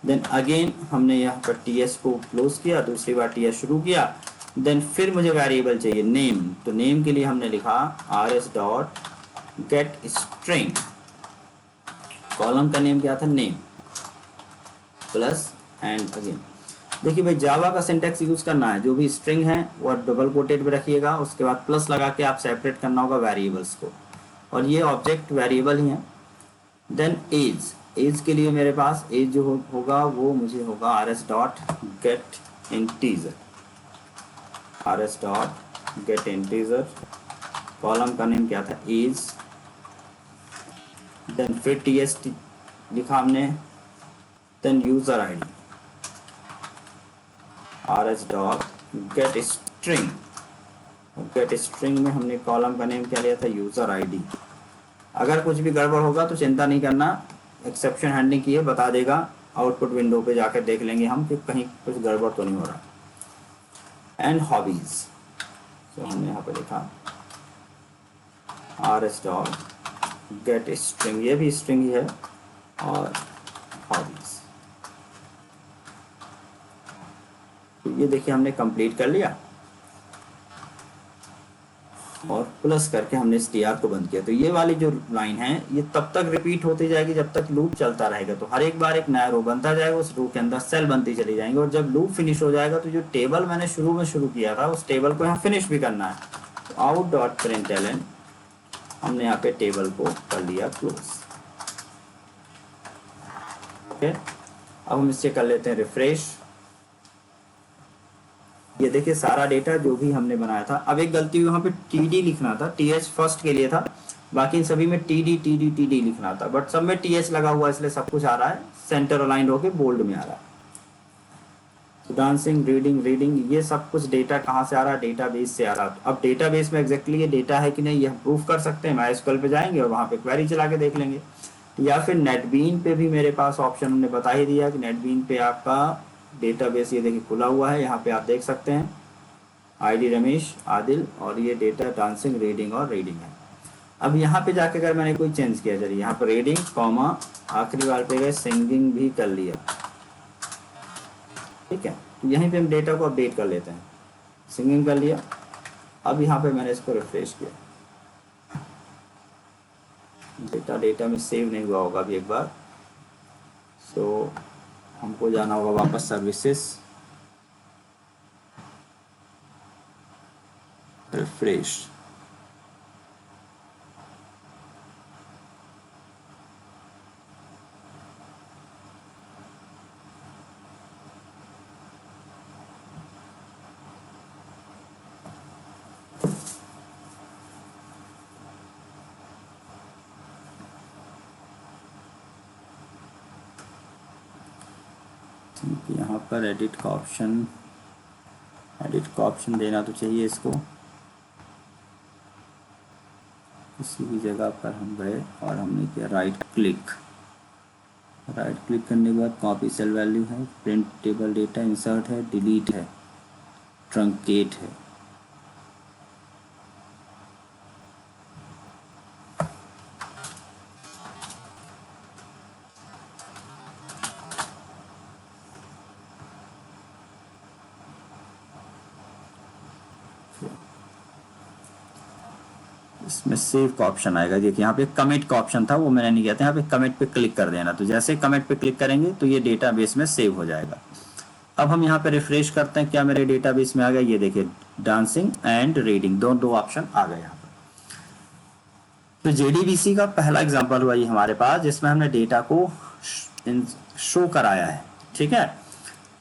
देन अगेन हमने यहाँ पर ts को क्लोज किया, दूसरी बार ts शुरू किया, देन फिर मुझे वेरिएबल चाहिए नेम, तो नेम के लिए हमने लिखा rs.get string, कॉलम का नेम क्या था, नेम, प्लस एंड अगेन। देखिए भाई जावा का सिंटैक्स यूज करना है, जो भी स्ट्रिंग है वो डबल कोटेड में रखिएगा, उसके बाद प्लस लगा के आप सेपरेट करना होगा वेरिएबल्स को, और ये ऑब्जेक्ट वेरिएबल ही है। देन एज, एज के लिए मेरे पास एज जो होगा वो मुझे होगा rs.get integer, rs.get integer, column का नेम क्या था, एज, देन फिर ts लिखा हमने, then user ID rs.get string, get string में हमने कॉलम का नेम क्या लिया था, यूजर आईडी। अगर कुछ भी गड़बड़ होगा तो चिंता नहीं करना, एक्सेप्शन हैंडलिंग की है, बता देगा, आउटपुट विंडो पे जाकर देख लेंगे हम कि कहीं कुछ गड़बड़ तो नहीं हो रहा। एंड हॉबीज, तो हमने यहाँ पे लिखा rs.get string, ये भी स्ट्रिंग ही है, और हॉबीज। तो ये देखिए हमने कंप्लीट कर लिया, और प्लस करके हमने इस tr को बंद किया। तो ये वाली जो लाइन है ये तब तक रिपीट होती जाएगी जब तक लूप चलता रहेगा, तो हर एक बार एक नया रो बनता जाएगा, उस रो के अंदर सेल बनती चली जाएंगी, और जब लूप फिनिश हो जाएगा तो जो टेबल मैंने शुरू में शुरू किया था उस टेबल को यहाँ फिनिश भी करना है। तो out.println हमने यहाँ पे टेबल को कर लिया क्लोज। ओके, अब हम इससे कर लेते हैं रिफ्रेश। ये देखिए सारा डेटा जो भी हमने बनाया था। अब एक गलती वहाँ पे td लिखना था, th फर्स्ट के लिए था, बाकी इन सभी में td लिखना था, बट सब में th लगा हुआ, इसलिए सब कुछ आ रहा है सेंटर अलाइंड होके बोल्ड में आ रहा है। तो डांसिंग, रीडिंग ये सब कुछ डेटा कहाँ से आ रहा है, डेटाबेस से आ रहा है। अब डेटाबेस में एग्जैक्टली ये डेटा है कि नहीं ये हम प्रूफ कर सकते हैं। MySQL पे जाएंगे और वहाँ पे क्वेरी चला के देख लेंगे, या फिर नेटबीन पे भी मेरे पास ऑप्शन हमने बता ही दिया कि नेटबीन पे आपका डेटाबेस ये देखिए खुला हुआ है, यहाँ पे आप देख सकते हैं आईडी रमेश आदिल, और ये डेटा डांसिंग, रीडिंग और रीडिंग है। अब यहाँ पे जाके अगर मैंने कोई चेंज किया, चलिए यहाँ पर रीडिंग कॉमा आखिरी बार पे गए सिंगिंग भी कर लिया, ठीक है, तो यहीं पे हम डेटा को अपडेट कर लेते हैं, सिंगिंग कर लिया। अब यहाँ पे मैंने इसको रिफ्रेश किया, डेटा में सेव नहीं हुआ होगा अभी एक बार, सो हमको जाना होगा वापस सर्विसेज, रिफ्रेश। यहाँ पर एडिट का ऑप्शन देना तो चाहिए इसको। किसी भी जगह पर हम गए और हमने किया राइट क्लिक करने के बाद कॉपी सेल वैल्यू है, प्रिंट टेबल डेटा, इंसर्ट है, डिलीट है, ट्रंकेट है। इसमें सेव का ऑप्शन आएगा। देखिए यहाँ पे कमिट का ऑप्शन था, वो मैंने नहीं किया था। यहाँ पे कमिट पे क्लिक कर देना, तो जैसे कमिट पे क्लिक करेंगे तो ये डेटाबेस में सेव हो जाएगा। अब हम यहाँ पे रिफ्रेश करते हैं, क्या मेरे डेटाबेस में आ गया? ये देखिए डांसिंग एंड रीडिंग दो ऑप्शन आ गए यहाँ पर। तो जेडीबीसी का पहला एग्जाम्पल हुआ ये हमारे पास, जिसमें हमने डेटा को शो कराया है। ठीक है,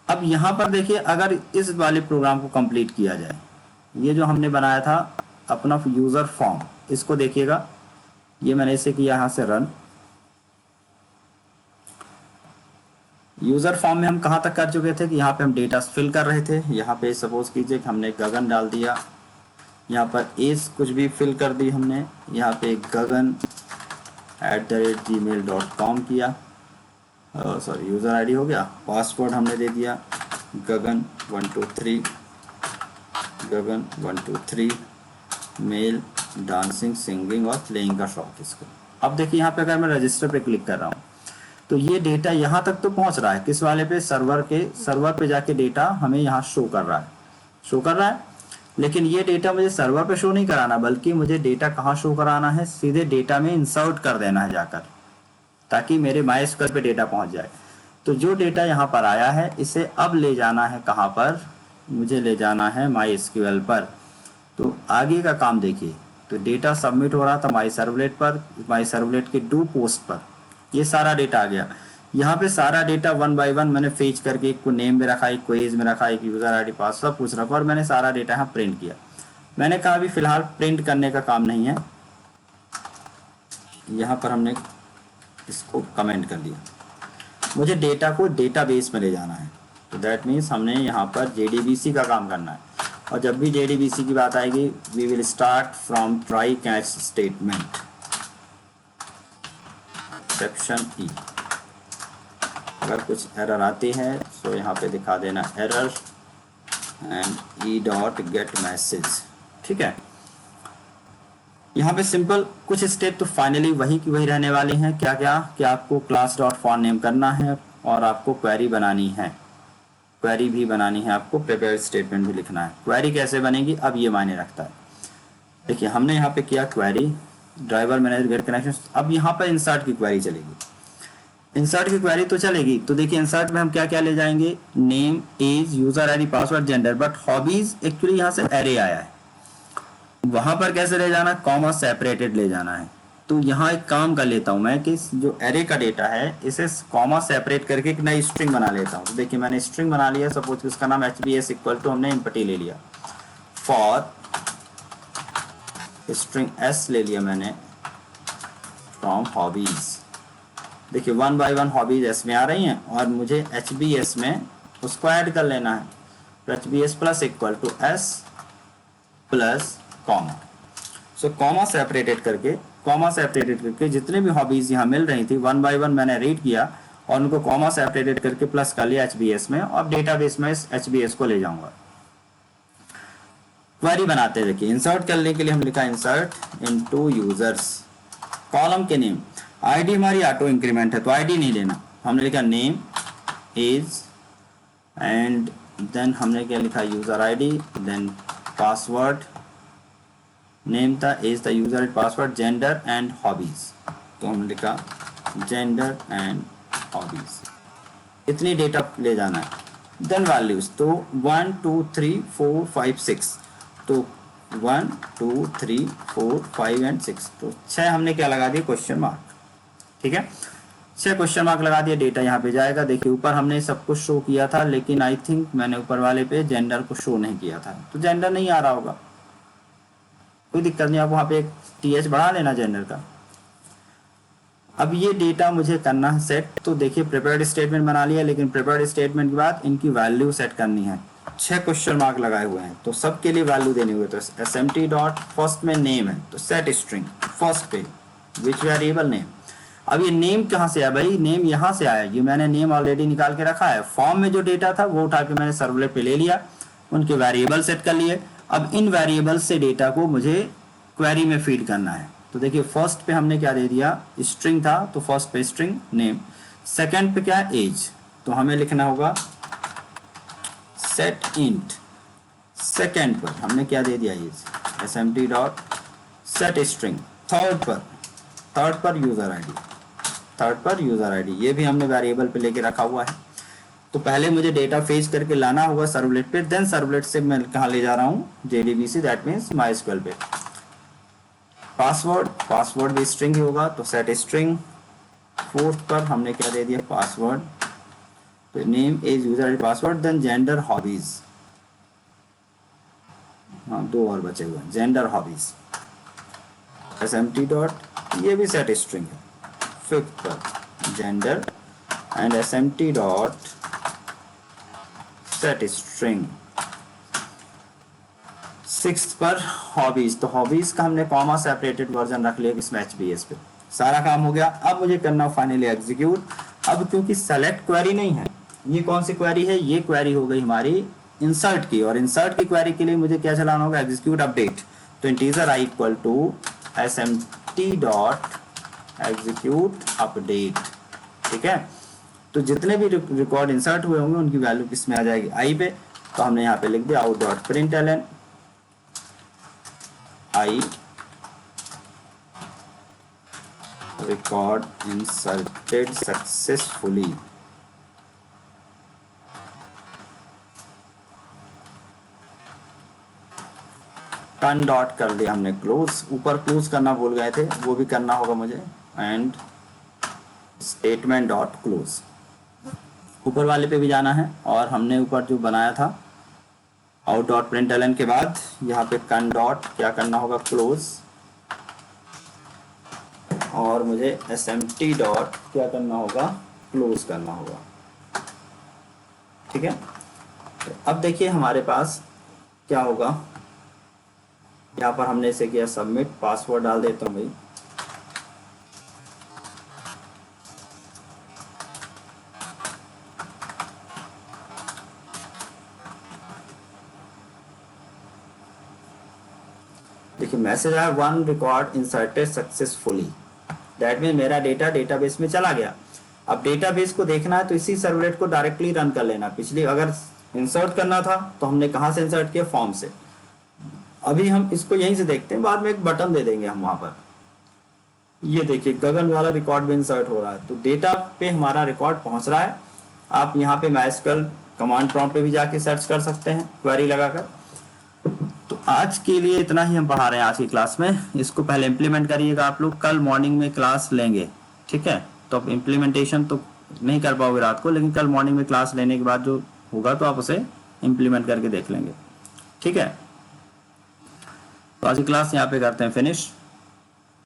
अब यहाँ पर देखिए, अगर इस वाले प्रोग्राम को कंप्लीट किया जाए, ये जो हमने बनाया था अपना यूजर फॉर्म, इसको देखिएगा, ये मैंने इसे किया यहाँ से रन। यूजर फॉर्म में हम कहाँ तक कर चुके थे कि यहाँ पे हम डेटा फिल कर रहे थे। यहाँ पे सपोज कीजिए कि हमने गगन डाल दिया, यहाँ पर एज कुछ भी फिल कर दी हमने, यहाँ पे gagan@gmail.com किया, सॉरी यूजर आईडी हो गया। पासवर्ड हमने दे दिया गगन123 मेल, डांसिंग, सिंगिंग और प्लेइंग का शौक इसको। अब देखिए यहाँ पे अगर मैं रजिस्टर पे क्लिक कर रहा हूँ तो ये डेटा यहाँ तक तो पहुँच रहा है, किस वाले पे? सर्वर पे जाके डेटा हमें यहाँ शो कर रहा है। लेकिन ये डेटा मुझे सर्वर पे शो नहीं कराना, बल्कि मुझे डेटा कहाँ शो कराना है? सीधे डेटा में इंसर्ट कर देना है जाकर, ताकि मेरे MySQL पे डेटा पहुँच जाए। तो जो डेटा यहाँ पर आया है, इसे अब ले जाना है कहाँ पर? मुझे ले जाना है MySQL पर। तो आगे का काम देखिए, तो डेटा सबमिट हो रहा था माई सर्वलेट पर, माई सर्वलेट के डू पोस्ट पर ये सारा डेटा आ गया। यहाँ पे सारा डेटा 1 बाय 1 मैंने फेच करके, एक को नेम में रखा, एक को एज में रखा, एक यूजर आईडी पासवर्ड पूछ रखा, और मैंने सारा डेटा यहाँ प्रिंट किया। मैंने कहा अभी फिलहाल प्रिंट करने का काम नहीं है, यहाँ पर हमने इसको कमेंट कर दिया। मुझे डेटा को डेटाबेस में ले जाना है, तो दैट मीन्स हमने यहाँ पर जेडीबीसी का काम करना है। और जब भी जेडीबीसी की बात आएगी, we will start from try catch statement, exception. अगर कुछ एरर आती है तो यहाँ पे दिखा देना एरर एंड e.getMessage। ठीक है, यहाँ पे सिंपल कुछ स्टेप तो फाइनली वही की वही रहने वाली हैं। क्या क्या कि आपको क्लास डॉट फॉर्म नेम करना है और आपको क्वेरी बनानी है, क्वेरी भी बनानी है, आपको प्रिपेयर स्टेटमेंट भी लिखना है। क्वेरी कैसे बनेगी अब ये मायने रखता है। देखिए हमने यहाँ पे किया query driver manager gate connection. अब यहाँ पर इंसर्ट की क्वेरी चलेगी। इंसर्ट की क्वेरी तो चलेगी, तो देखिए इंसर्ट में हम क्या क्या ले जाएंगे? Name, age, user ID, password, gender. But hobbies actually यहाँ से एरे आया है, वहां पर कैसे ले जाना? कॉमा सेपरेटेड ले जाना है। तो यहाँ एक काम कर लेता हूँ मैं कि जो एरे का डेटा है इसे कॉमा सेपरेट करके एक नई स्ट्रिंग बना लेता हूँ। तो देखिए मैंने स्ट्रिंग बना लिया, सपोज कि उसका नाम HBS इक्वल टू हमने एम्प्टी ले लिया, फॉर स्ट्रिंग S ले लिया मैंने फ्रॉम हॉबीज। देखिए 1 बाय 1 हॉबीज S में आ रही हैं और मुझे HBS में उसको ऐड कर लेना है। तो HBS plus equal to S plus comma. So comma separated करके जितने भी हॉबीज यहाँ मिल रही थी 1 बाय 1 मैंने रीड किया और उनको कॉमा सेपरेटेड करके प्लस कर लिया HBS में, और डेटाबेस में इस HBS को ले जाऊंगा। क्वेरी बनाते हैं। देखिए इंसर्ट करने के लिए हम लिखा इंसर्ट इनटू यूजर्स, कॉलम के नेम। आईडी हमारी ऑटो इंक्रीमेंट है तो आईडी नहीं लेना, हमने लिखा नेम, एज एंड देन हमने क्या लिखा? User ID, then password, name था, एज था, user ID, password, gender and hobbies. तो हमने लिखा जेंडर एंड हॉबीज। इतनी डेटा ले जाना है। देन वैल्यूज, तो 1 2 3 4 5 6, तो 1 2 3 4 5 एंड 6, तो 6 हमने क्या लगा दिया, क्वेश्चन मार्क। ठीक है, 6 क्वेश्चन मार्क लगा दिया, डेटा यहाँ पे जाएगा। देखिए ऊपर हमने सब कुछ शो किया था, लेकिन आई थिंक मैंने ऊपर वाले पे जेंडर को शो नहीं किया था, तो जेंडर नहीं आ रहा होगा, कोई दिक्कत नहीं, आप वहाँ पे एक TH बढ़ा लेना जेंडर का। अब ये डेटा मुझे करना है सेट, तो देखिए प्रिपेयर्ड स्टेटमेंट बना लिया, लेकिन प्रिपेयर्ड स्टेटमेंट के बाद इनकी वैल्यू सेट करनी है। 6 क्वेश्चन मार्क लगाए हुए हैं, तो सबके लिए वैल्यू देनी हुई, तो SMT डॉट फर्स्ट में नेम है, तो सेट स्ट्रिंग फर्स्ट पे विच वेरिएबल नेम। अब ये नेम कहाँ से आया भाई, नेम यहाँ से आया, ये मैंने नेम ऑलरेडी निकाल के रखा है, फॉर्म में जो डेटा था वो उठा के मैंने सर्वलेट पे ले लिया, उनके वेरिएबल सेट कर लिए। अब इन वेरिएबल से डेटा को मुझे क्वेरी में फीड करना है, तो देखिए फर्स्ट पे हमने क्या दे दिया, स्ट्रिंग था, तो फर्स्ट पे स्ट्रिंग नेम, सेकंड पे क्या है एज, तो हमें लिखना होगा सेट इंट, सेकंड पर हमने क्या दे दिया age, SMT dot set string, third पर यूजर आईडी, थर्ड पर यूजर आईडी, ये भी हमने वेरिएबल पे लेके रखा हुआ है। तो पहले मुझे डेटा फेच करके लाना होगा सर्वलेट पे, देन सर्वलेट से मैं कहाँ ले जा रहा हूँ, JDBC, दैट मीन्स MySQL पे। पासवर्ड भी स्ट्रिंग ही होगा, तो सेट स्ट्रिंग, फोर्थ पर हमने क्या दे दिया, पासवर्ड, तो name age user ID password, then gender hobbies, हाँ 2 और बचे हुए, जेंडर हॉबीज, SMT डॉट, ये भी सेट स्ट्रिंग है, फिफ्थ पर gender and SMT dot set string, sixth पर हॉबीज, तो हॉबीज का हमने कॉमा सेपरेटेड वर्जन रख लिया इसमें HBase पे। सारा काम हो गया, अब मुझे करना फाइनली एग्जीक्यूट। अब क्योंकि सेलेक्ट क्वेरी नहीं है, ये कौन सी क्वेरी है, ये क्वेरी हो गई हमारी इंसर्ट की, और इंसर्ट की क्वेरी के लिए मुझे क्या चलाना होगा, एग्जीक्यूट अपडेट, तो integer i equal to SMT dot execute update. ठीक है, तो जितने भी रिकॉर्ड इंसर्ट हुए होंगे उनकी वैल्यू किस में आ जाएगी, i पे, तो हमने यहाँ पे लिख दिया out dot println I record inserted successfully, turn dot कर दिया हमने क्लोज, ऊपर क्लोज करना भूल गए थे, वो भी करना होगा मुझे, एंड स्टेटमेंट डॉट क्लोज, ऊपर वाले पे भी जाना है, और हमने ऊपर जो बनाया था आउट डॉट प्रिंटलन के बाद यहाँ पे कन डॉट क्या करना होगा, क्लोज, और मुझे SMT डॉट क्या करना होगा, क्लोज करना होगा। ठीक है, तो अब देखिए हमारे पास क्या होगा, यहाँ पर हमने इसे किया सबमिट, पासवर्ड डाल देता हूँ भाई, देखिए मैसेज आया, 1 record inserted successfully, that mean मेरा डेटा डेटाबेस में चला गया। अब डेटाबेस को देखना है तो इसी सर्वलेट को डायरेक्टली रन कर लेना, पिछली अगर इंसर्ट करना था तो हमने कहाँ से इंसर्ट किया, फॉर्म से, अभी हम इसको यहीं से देखते हैं, बाद में एक बटन दे देंगे हम वहां पर, ये देखिए गगन वाला रिकॉर्ड भी इंसर्ट हो रहा है, तो डेटा पे हमारा रिकॉर्ड पहुंच रहा है। आप यहाँ पे MySQL कमांड प्रॉम्प्ट पे भी जाके सर्च कर सकते हैं क्वेरी लगाकर। तो आज के लिए इतना ही हम पढ़ा रहे हैं आज की क्लास में, इसको पहले इम्प्लीमेंट करिएगा आप लोग, कल मॉर्निंग में क्लास लेंगे। ठीक है, तो अब इम्प्लीमेंटेशन तो नहीं कर पाओगे रात को, लेकिन कल मॉर्निंग में क्लास लेने के बाद जो होगा तो आप उसे इम्प्लीमेंट करके देख लेंगे। ठीक है, तो आज की क्लास यहाँ पे करते हैं फिनिश।